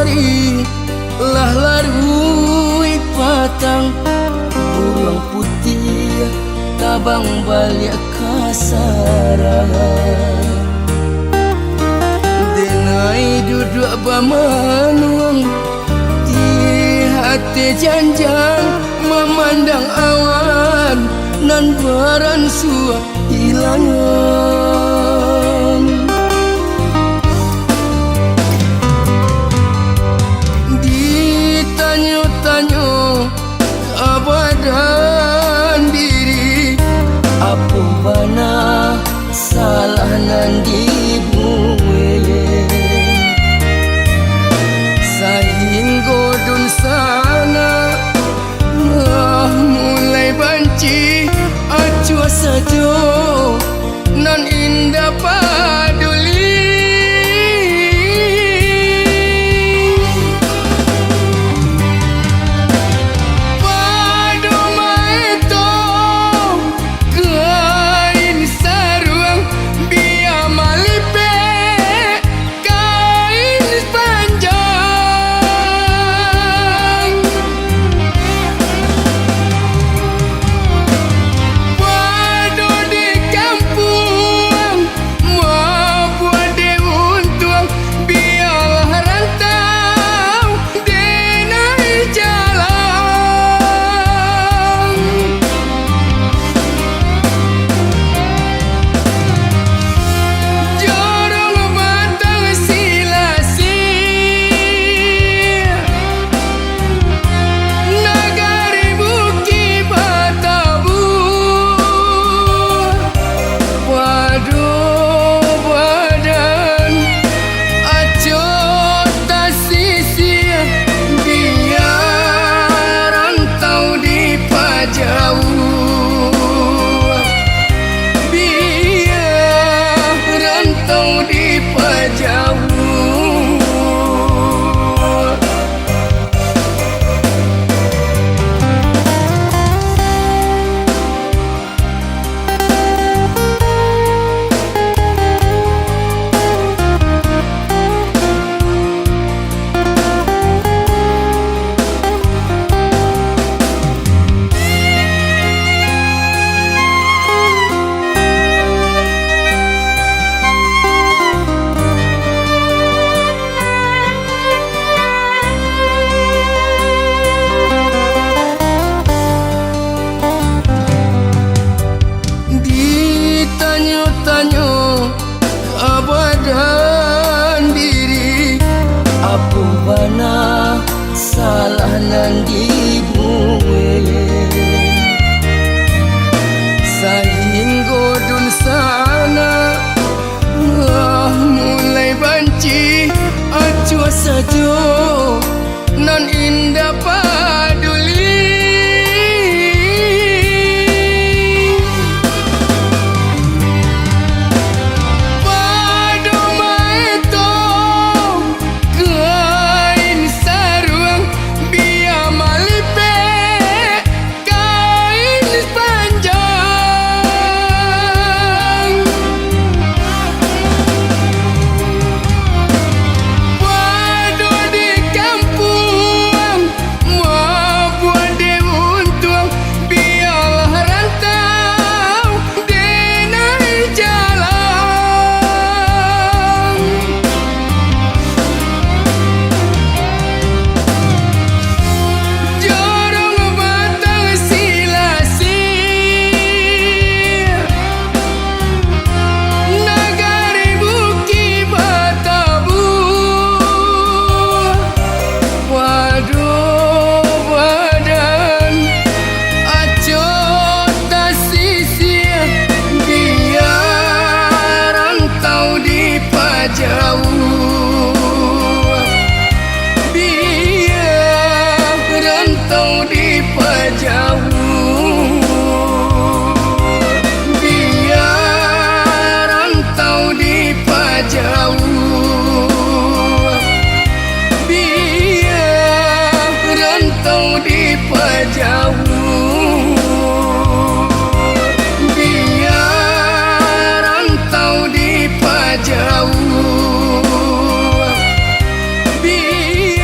hari lah larui patang burung putih tabang balik kasaran denai duduk bamanuang di hati janjang memandang awan nan baran sua hilangan ditanya-tanya keabadian diri apa bana salah nan dibuat sehingga dun sana mulai banci acua saja nan indah paduli padu maito kain saruang biar malipe kain panjang padu di kampung maupun di untung biarlah rantau denai jalan jorong batang silasi nagari buki batabu waduh badan acot tasisi biar rantau di pajau biar rantau di pajau ditanya-tanya keabadian diri apa bana salah nan dibuat sehingga dun sana mulai banci acua saja nan indah paduli padu maito kain saruang biar malipe kain panjang padu di kampung maupun di untung biarlah rantau denai jalan jorong batang silasi nagari buki batabu waduh badan acot tasisi biar rantau di pajau biar rantau di pajau biar rantau di pajau biar rantau di pajau biar rantau di pajau biar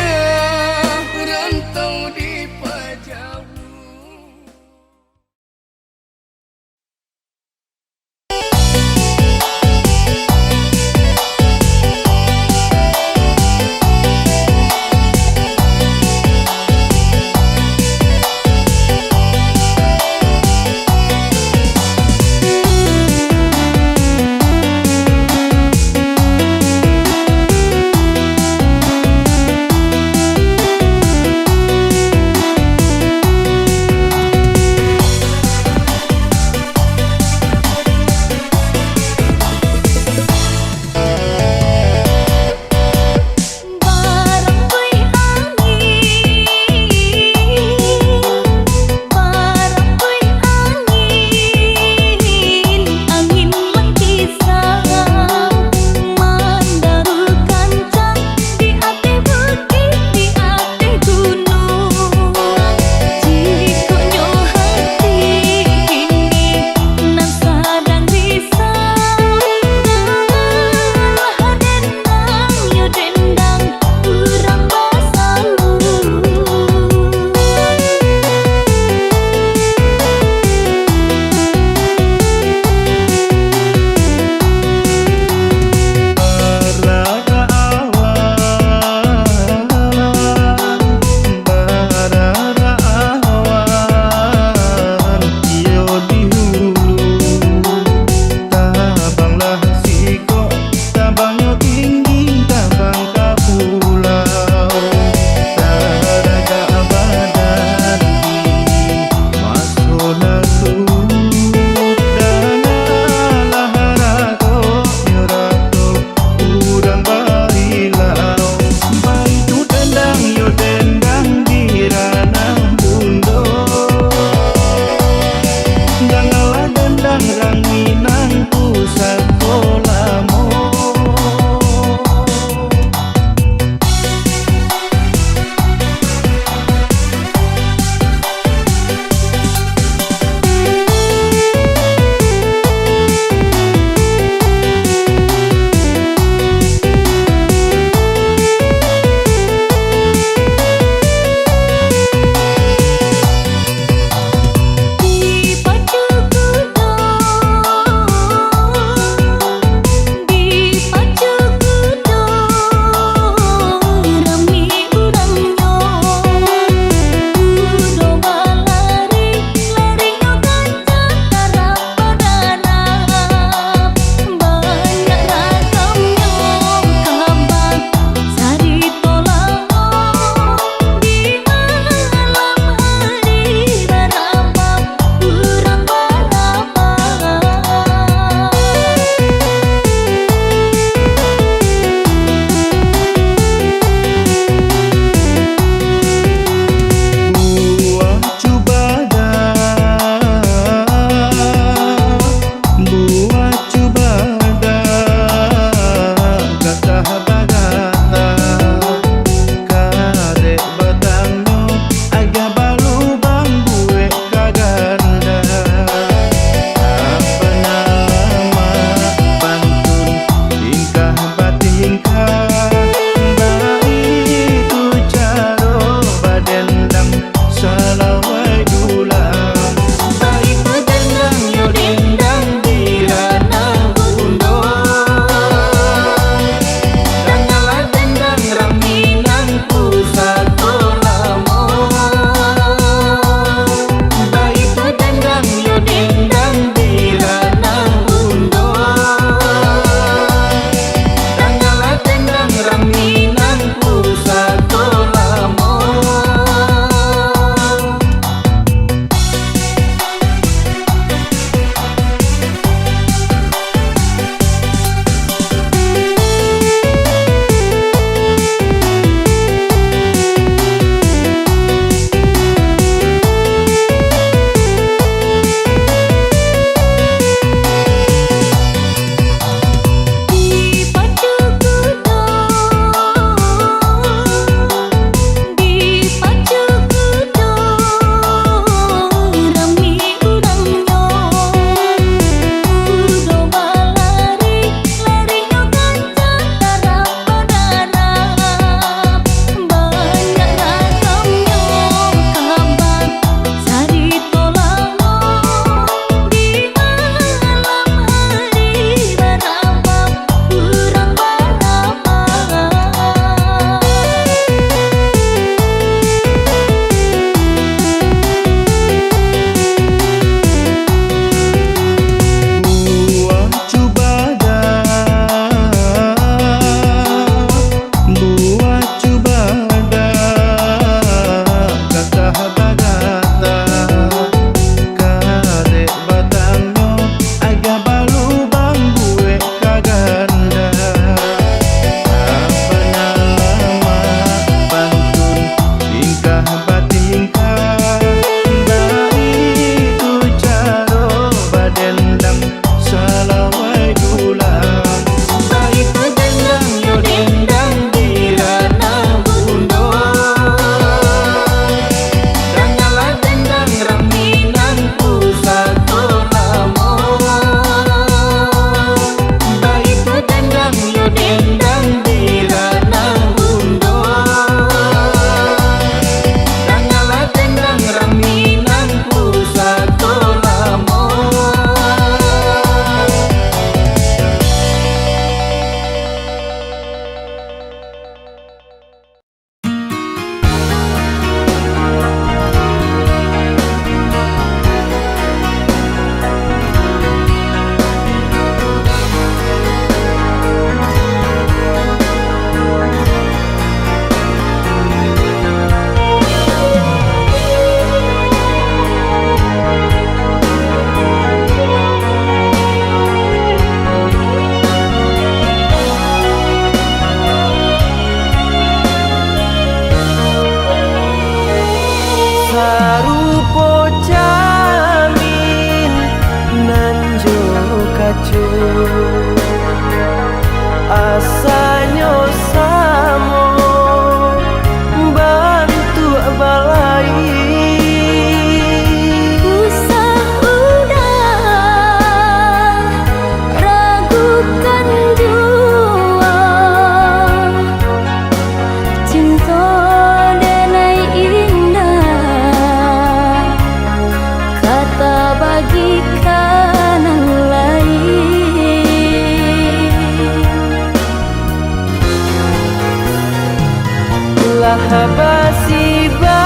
basi ba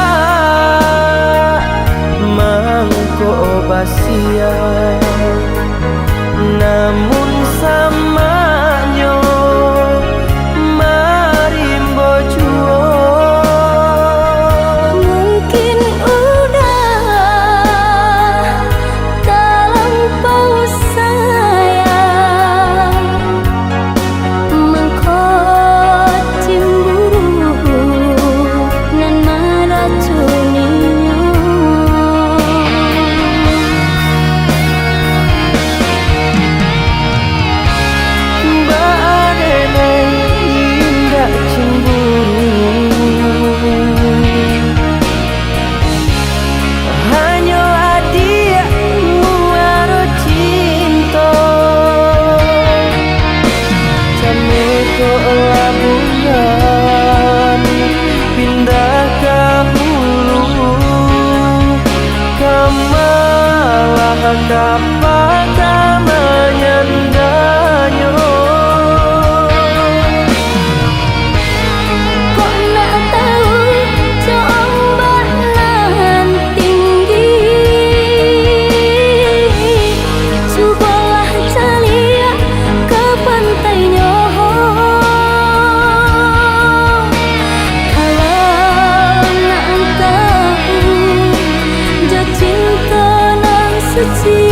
mangko basia namun samanya marimbo juo mungkin udah terlampau sayang mengkau cemburu nan meracuninya badanai indah cemburu hanya adia muaro cinta cameko labuhan pindah ke hulu kamalah kapaka menyandanyo kok nak tahu combaan tinggi subalah calia ke pantainya kalau nak tahu jatuh cinta nan suci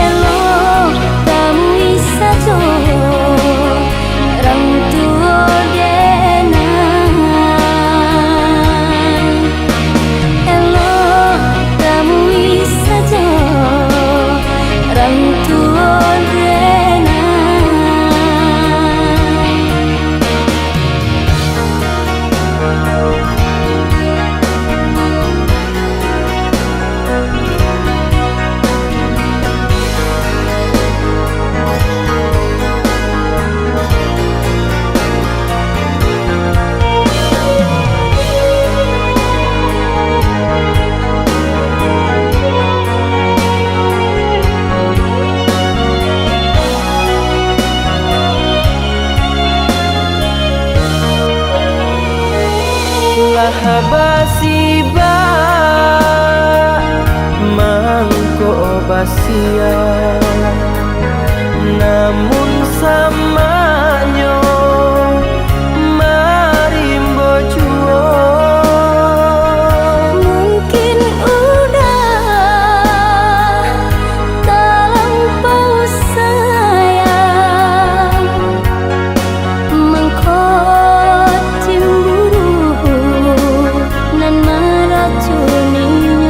elok kamu saja orang tua denan elok kamu saja orang tua denan basi ba mangko basia namun samanya marimbo juo mungkin udah terlampau sayang mengkau cemburu nan meracuninya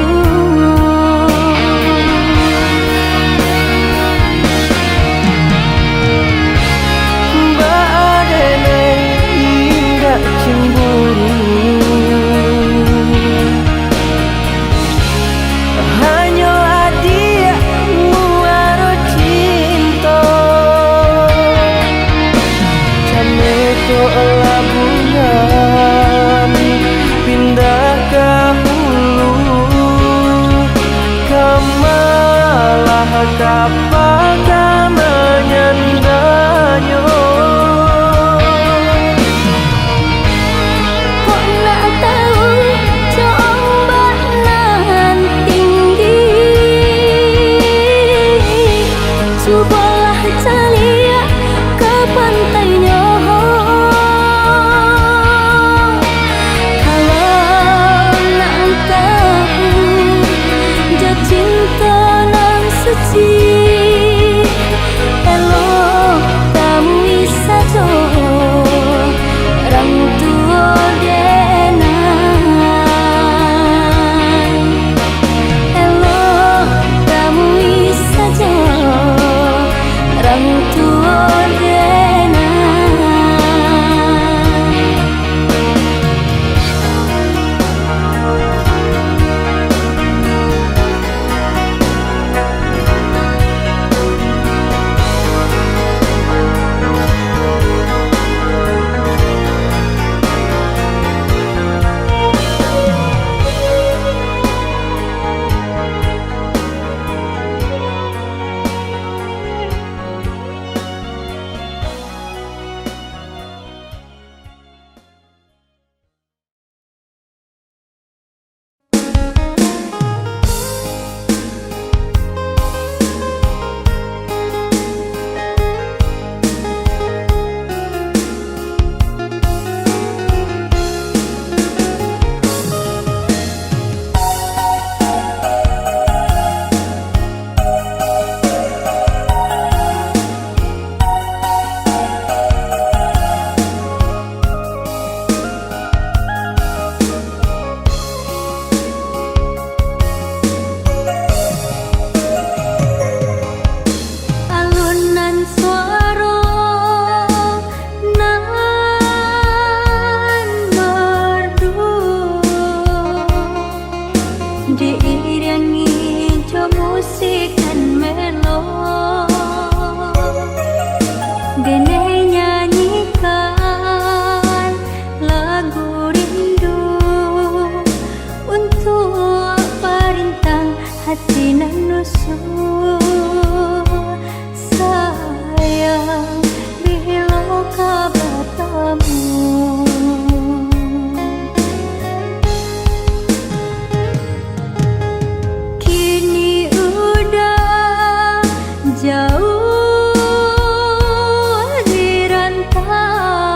Gene nyanyikan lagu rindu untuk perintang hati nan nusuk. Sayang bila kabatamu kini udah jauh di rantau,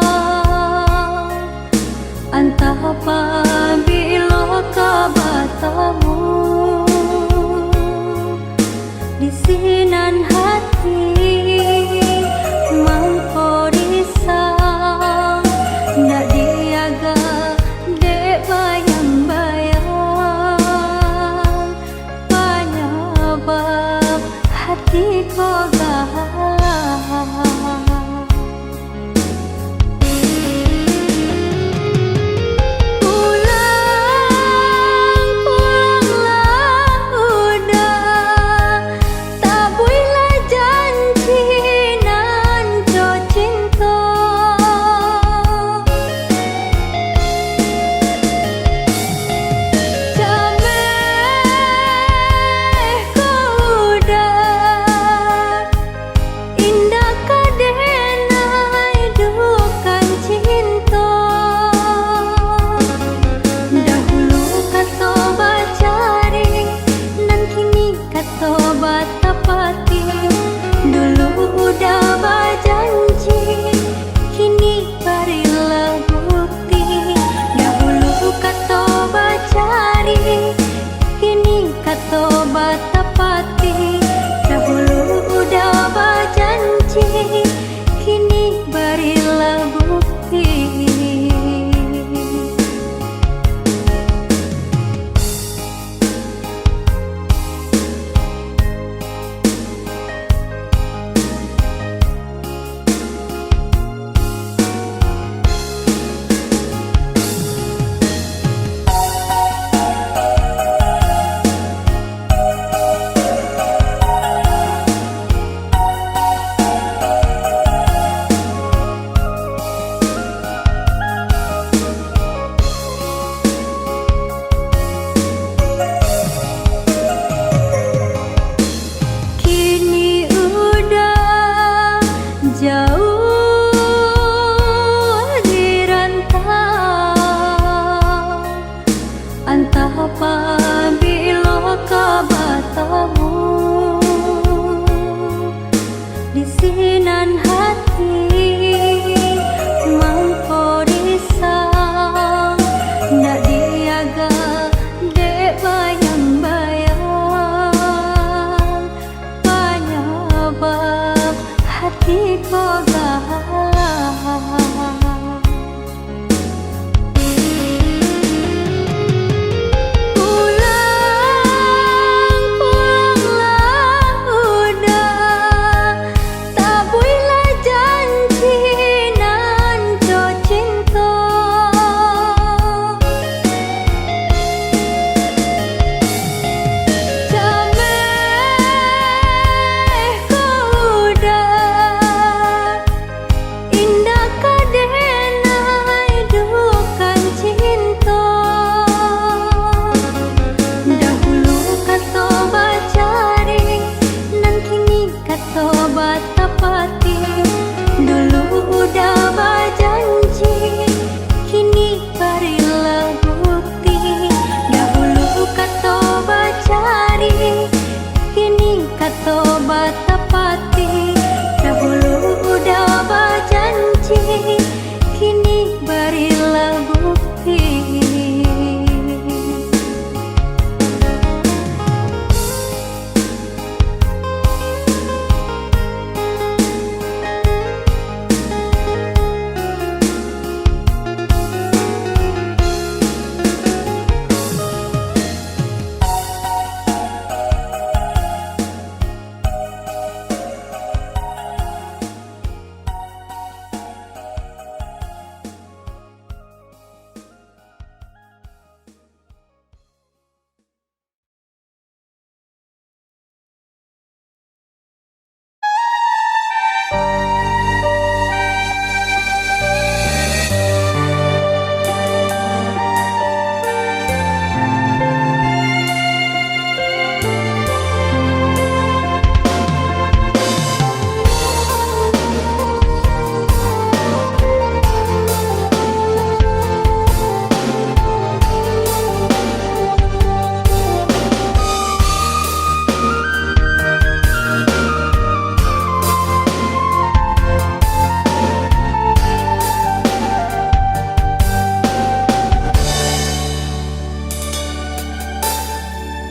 entah apabila kabatamu di sinan hati mangko risau, ndak diaga dek bayang-bayang penyebab hati kau galau. Tobat tapati, dahulu udah berjanji, kini berilah bukti.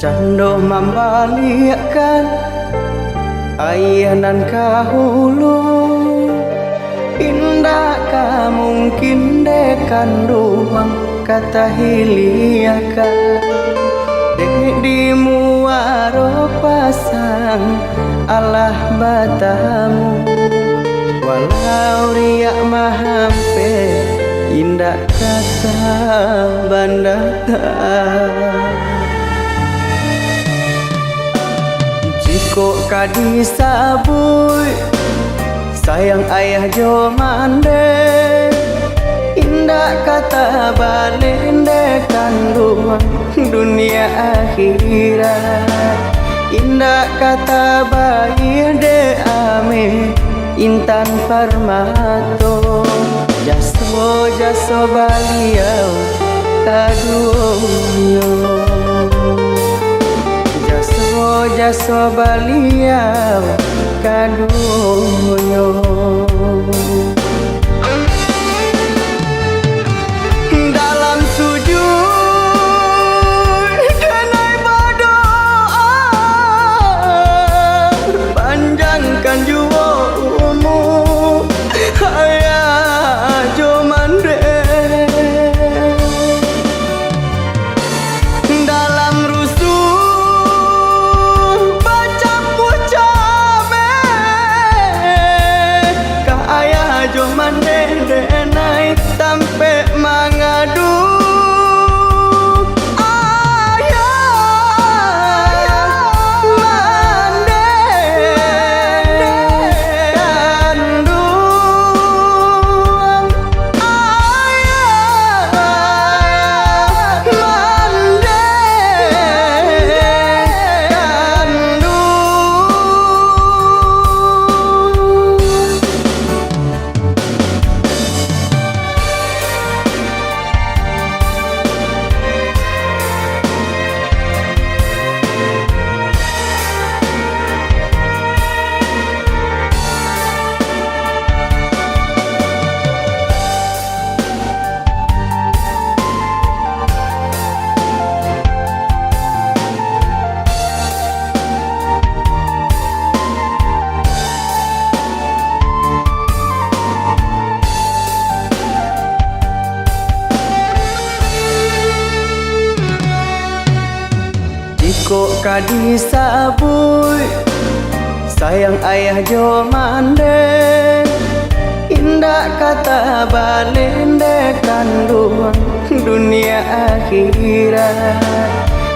Cando membalikan ayanan kahulu, indah ka mungkin dekan ruang kata hiliakan. Dek di muaro pasang Allah batamu, walau riak mahampe indah kata bandata. Jiko kadi sabui sayang ayah jo mande, indah kata balendekan ruang dunia akhirat. Indah kata bayi de ame intan parmato, jaso jaso baliau kaduyo, jaso jaso baliau kaduyo. Dalam sujud kenai berdoa, panjangkan jua umur ayah jomande. Dalam rusuh baca pucabe, ka ayah jomande denai sampai mengadu. Jiko kadi sabui sayang ayah jo mande, indah kata balendekan ruang dunia akhirat.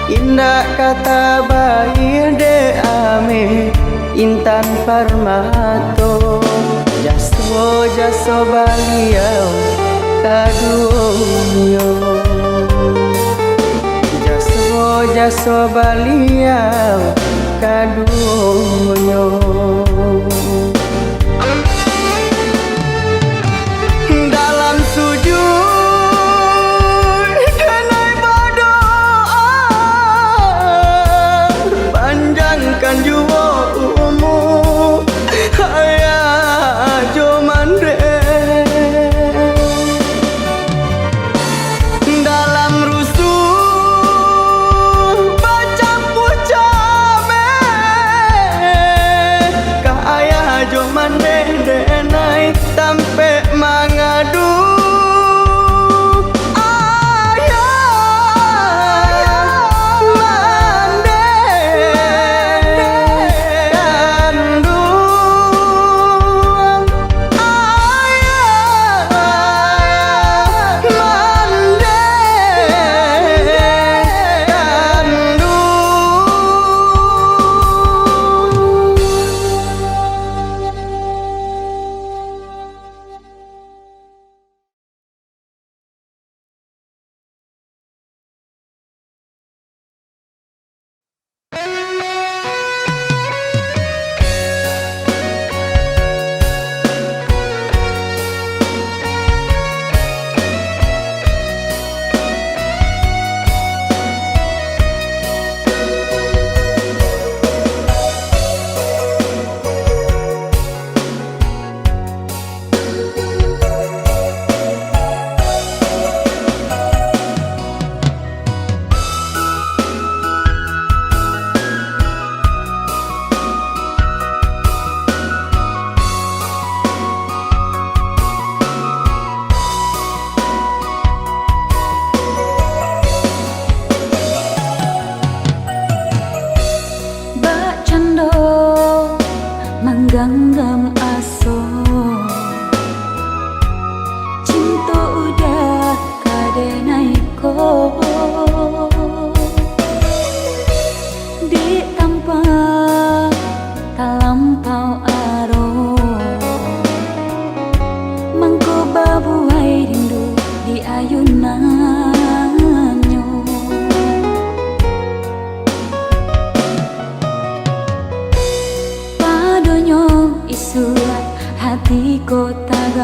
Indah kata bayi de ame intan parmato, jaso jaso baliau kaduyo, jaso baliau kaduyo. Dalam sujud kenai berdoa, panjangkan jua umur ayah jomande. Dalam rusuh baca pucabe, ka ayah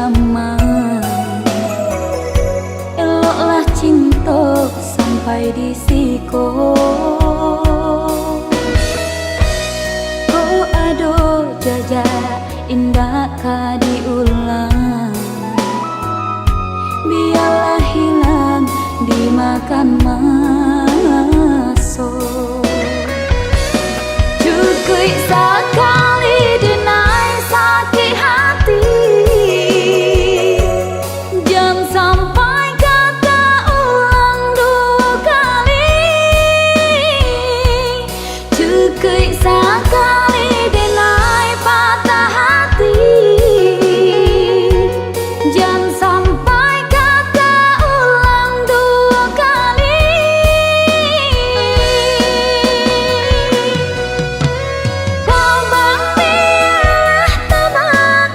gampang. Eloklah cinta sampai di siko. Oh aduh jajak indah ka diulang. Biarlah hilang dimakan masuk. Cukup sekali denai sakit hati. Jangan sampai kata ulang dua kali. Cukup sekali denai patah hati. Jangan sampai kata ulang dua kali. Tabang biarlah tabang,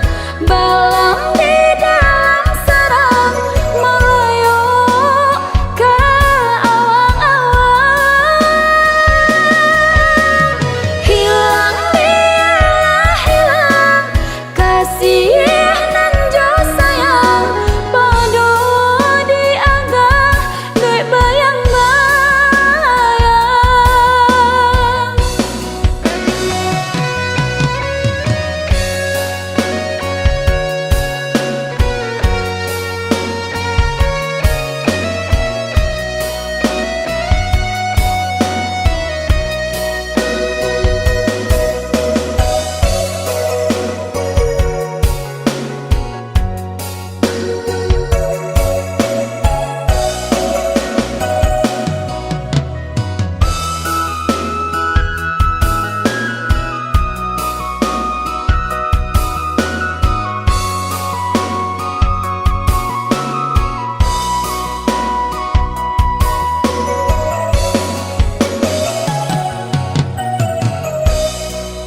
balam di dalam sarang, melayuk ke awang-awang. Hilang biarlah hilang, kasih nan jo sayang, padu dianggap duit bayang-bayang.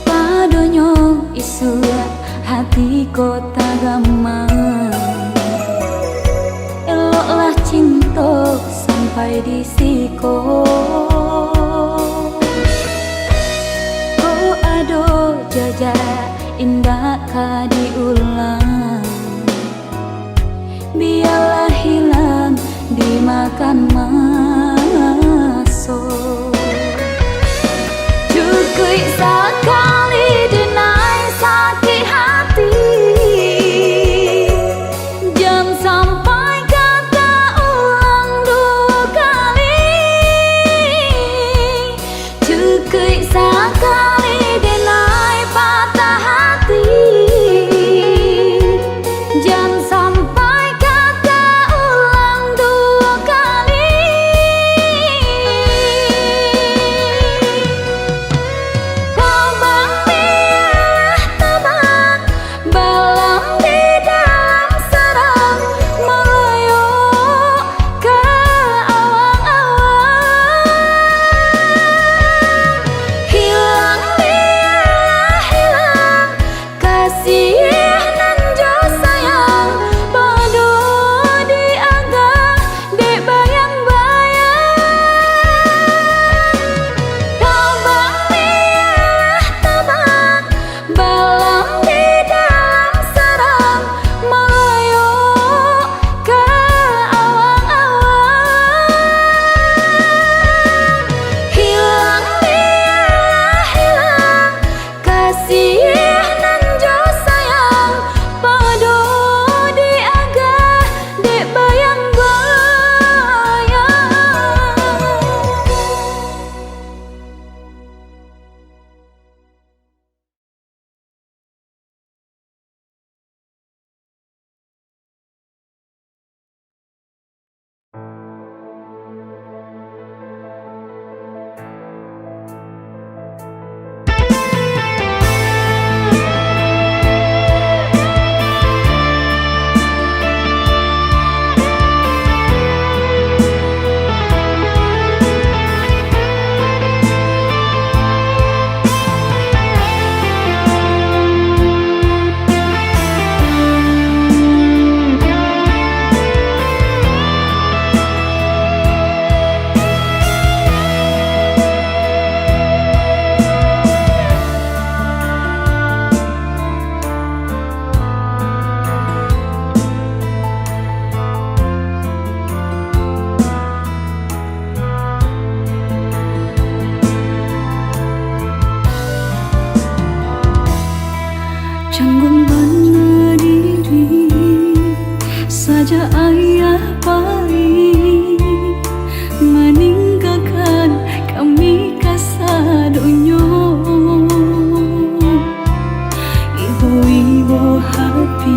Padonyo isu hati kota gampang. Eloklah cinta sampai di siko. Oh aduh jajak indah ka diulang. Biarlah hilang dimakan masuk. Cukup sekali denai sakit hati. Jangan sampai kata ulang dua kali. Cukup sekali denai patah hati. saja ayah baik meninggalkan kami kasadonyo. Ibu-ibu hati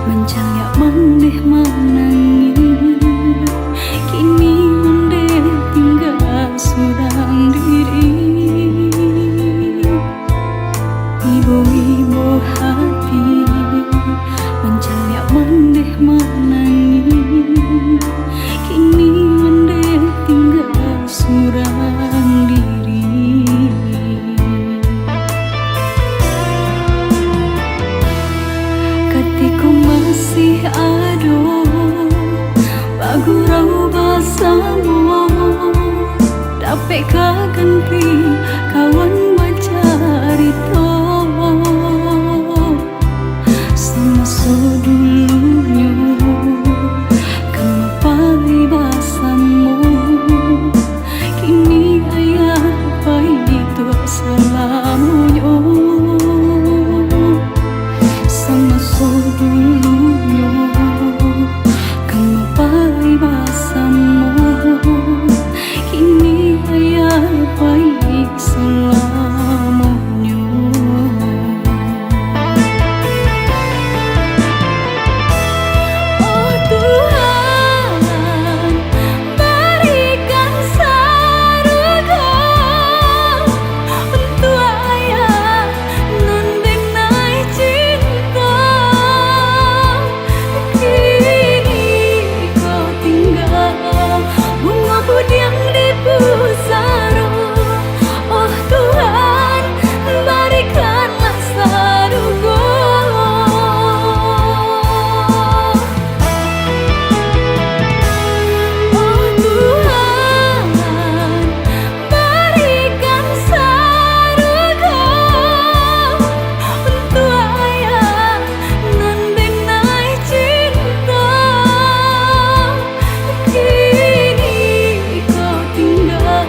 mencaya maneh manangis, kini mendeh tinggal surang diri. Ibu-ibu hati mencaya maneh manangis, kini mendeh tinggal surang diri. Ketika masih ada bagurau basamu, dapat ganti kawan macarito. Semasa dulunya kenapa basamu, kini ayah baik itu selamunya. Semasa dulunya kenapa basamu, kini ayah baik selamunya. Oh Tuhan, berikan surga untuk ayah non denai cinta. Kini kau tinggal bunga budiang di pusara. Oh Tuhan, berikanlah surga. Oh Tuhan, berikan surga untuk ayah non denai cinta. Kini kau tinggal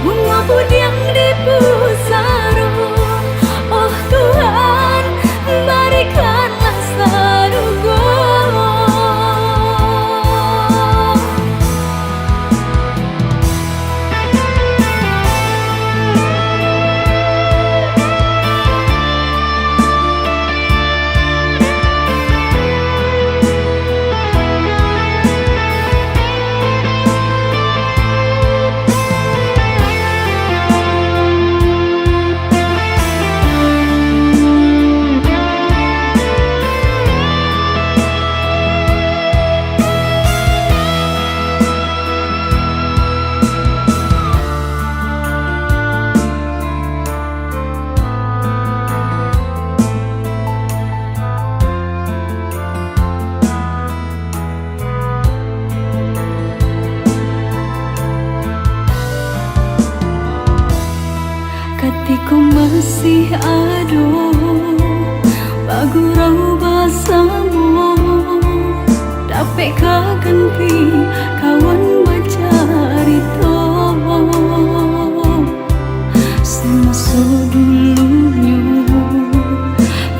bunga budiang di pusara. Oh Tuhan, berikanlah surga. Ketika masih ada bagurau basamu, dapat ganti kawan macarito. Semasa dulunya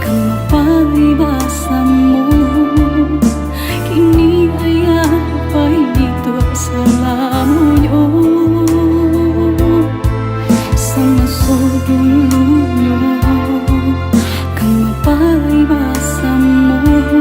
kenapa basamu, kini ayah baik itu selamunya. Semasa dulunya kenapa basamu,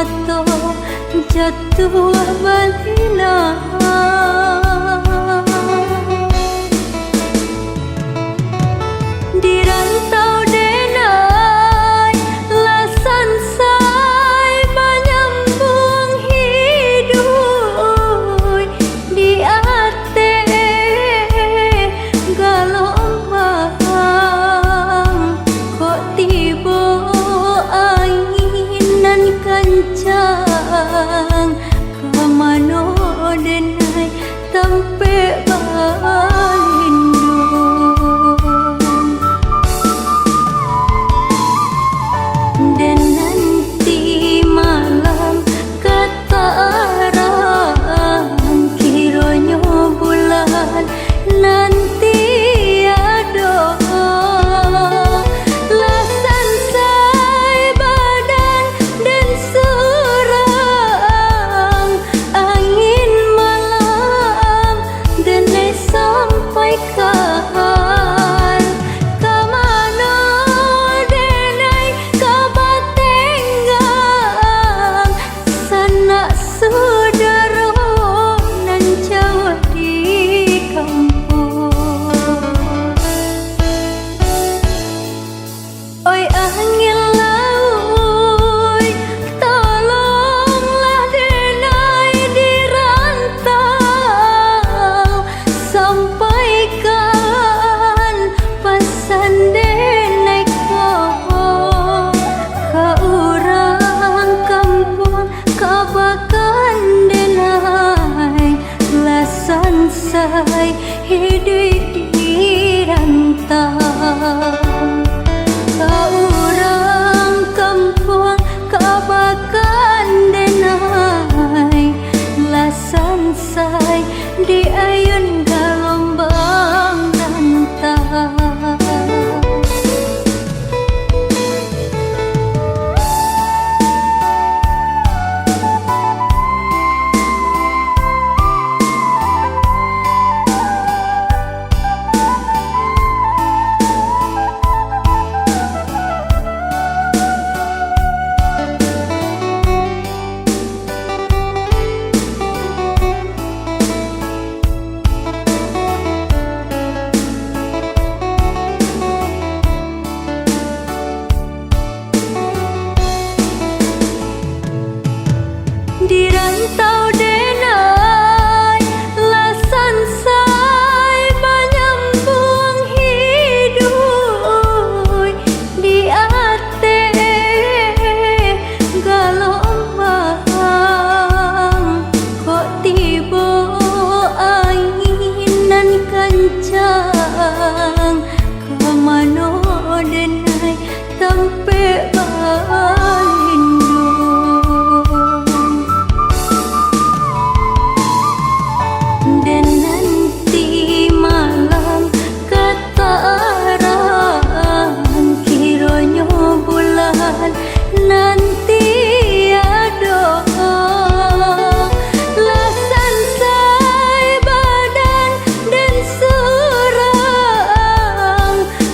mato jatuh balina di rantau denai lasan sai menyambung hidup di ate galombang kok tiba anginan kencang kamano denai tampe balindung dan nanti malam kataran kiranya bulan nanti ada lasan sai badan dan surang angin malam dan sampaikan kamano denai kabatenggang sanak saudara nan jauh di kampung. Oi angin laut tolonglah denai di rantau sampaikan pesan denai kau ke orang kampung kabakan denai lasan sai hidup di rantau orang kampung kabakan denai lasan sai di ayun galombang rantau. Di rantau denai lasan sai menyambung hidup di ate galombang kok tiba anginan kencang kamano denai tampe balindung dan nanti malam kataran kiranya bulan nanti ada lasan sai badan dan surang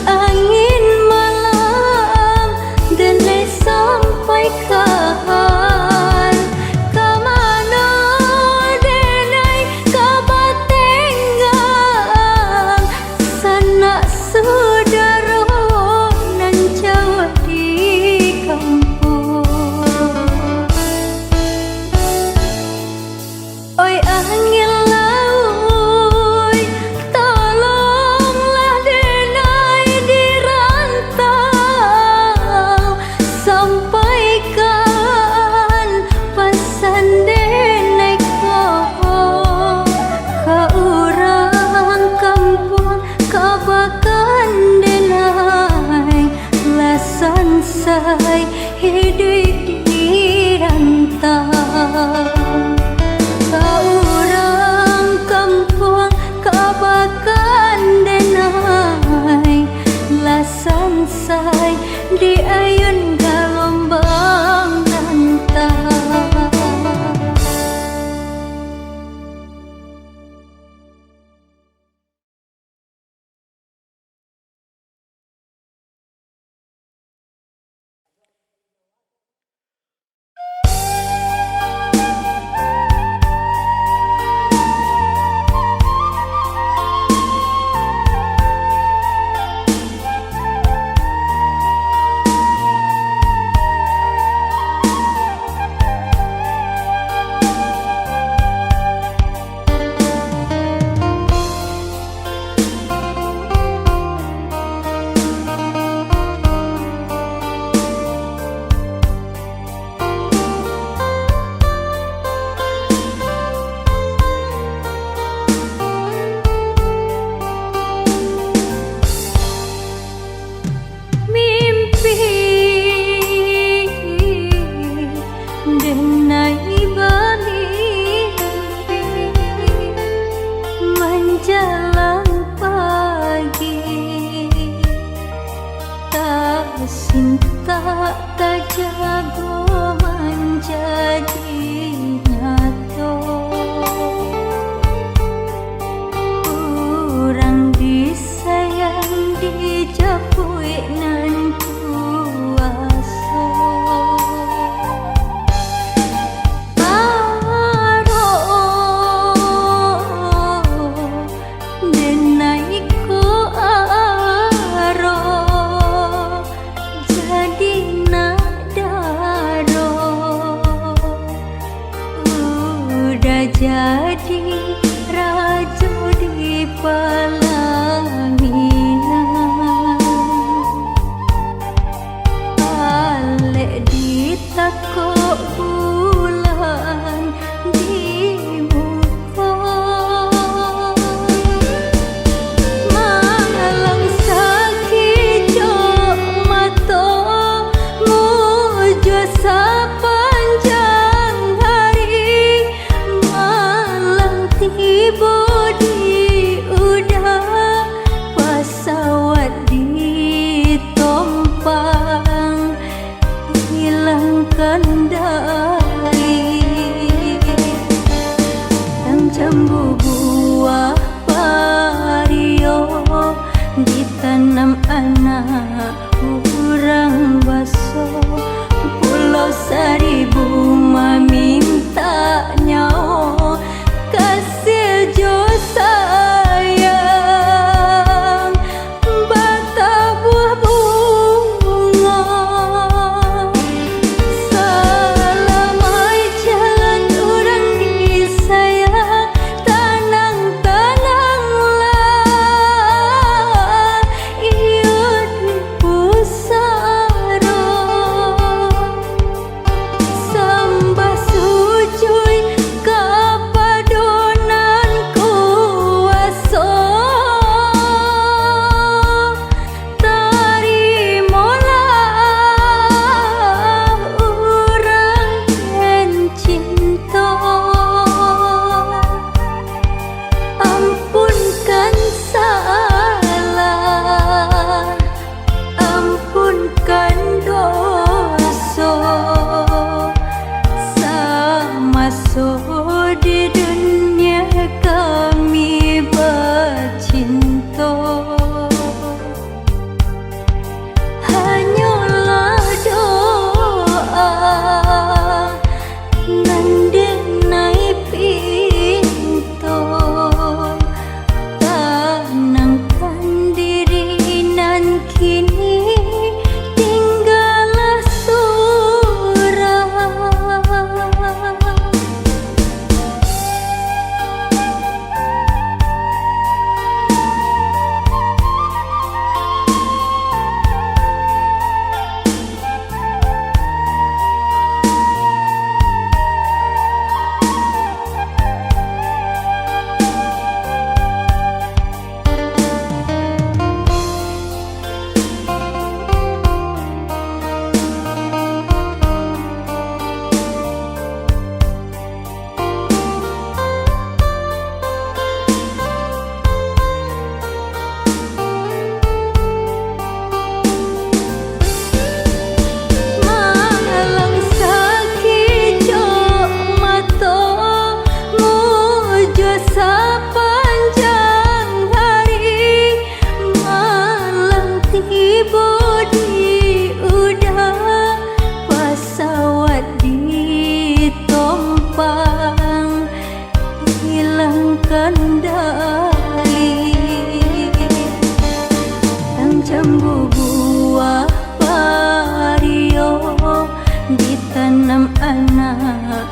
angin malam dan sampaikan kamano denai kabatenggang sanak saudara nan jauh di kampung. Oi angin laut tolonglah denai di rantau sampaikan pesan denai kau ke orang kampung kabakan denai lasan sai hidup di rantau. Orang kampung kabakan denai lasan sai di ayun galombang rantau. kok bulan di muka malang sakit jok mata mujo sepanjang hari malang tiba di udara pesawat ditompang hilang kendali yang jambu buah vario ditanam anak orang baso Pulau Seribu meminta nyawa kasih jo sayang bata buah bunga selamai jalan orang disayang tenang-tenanglah iyo di pusara sembah sujud kepadunan kuasa terimalah orang yang cinta ampunkan salah ampunkan dosa sama di dunia kami bercinta hanyalah doa nandenai pintu tenangkan diri nan kini tinggallah surah malang sakit jok mata mujo sepanjang hari malang tiba di udara pesawat ditompang hilang kendali yang jambu buah vario ditanam anak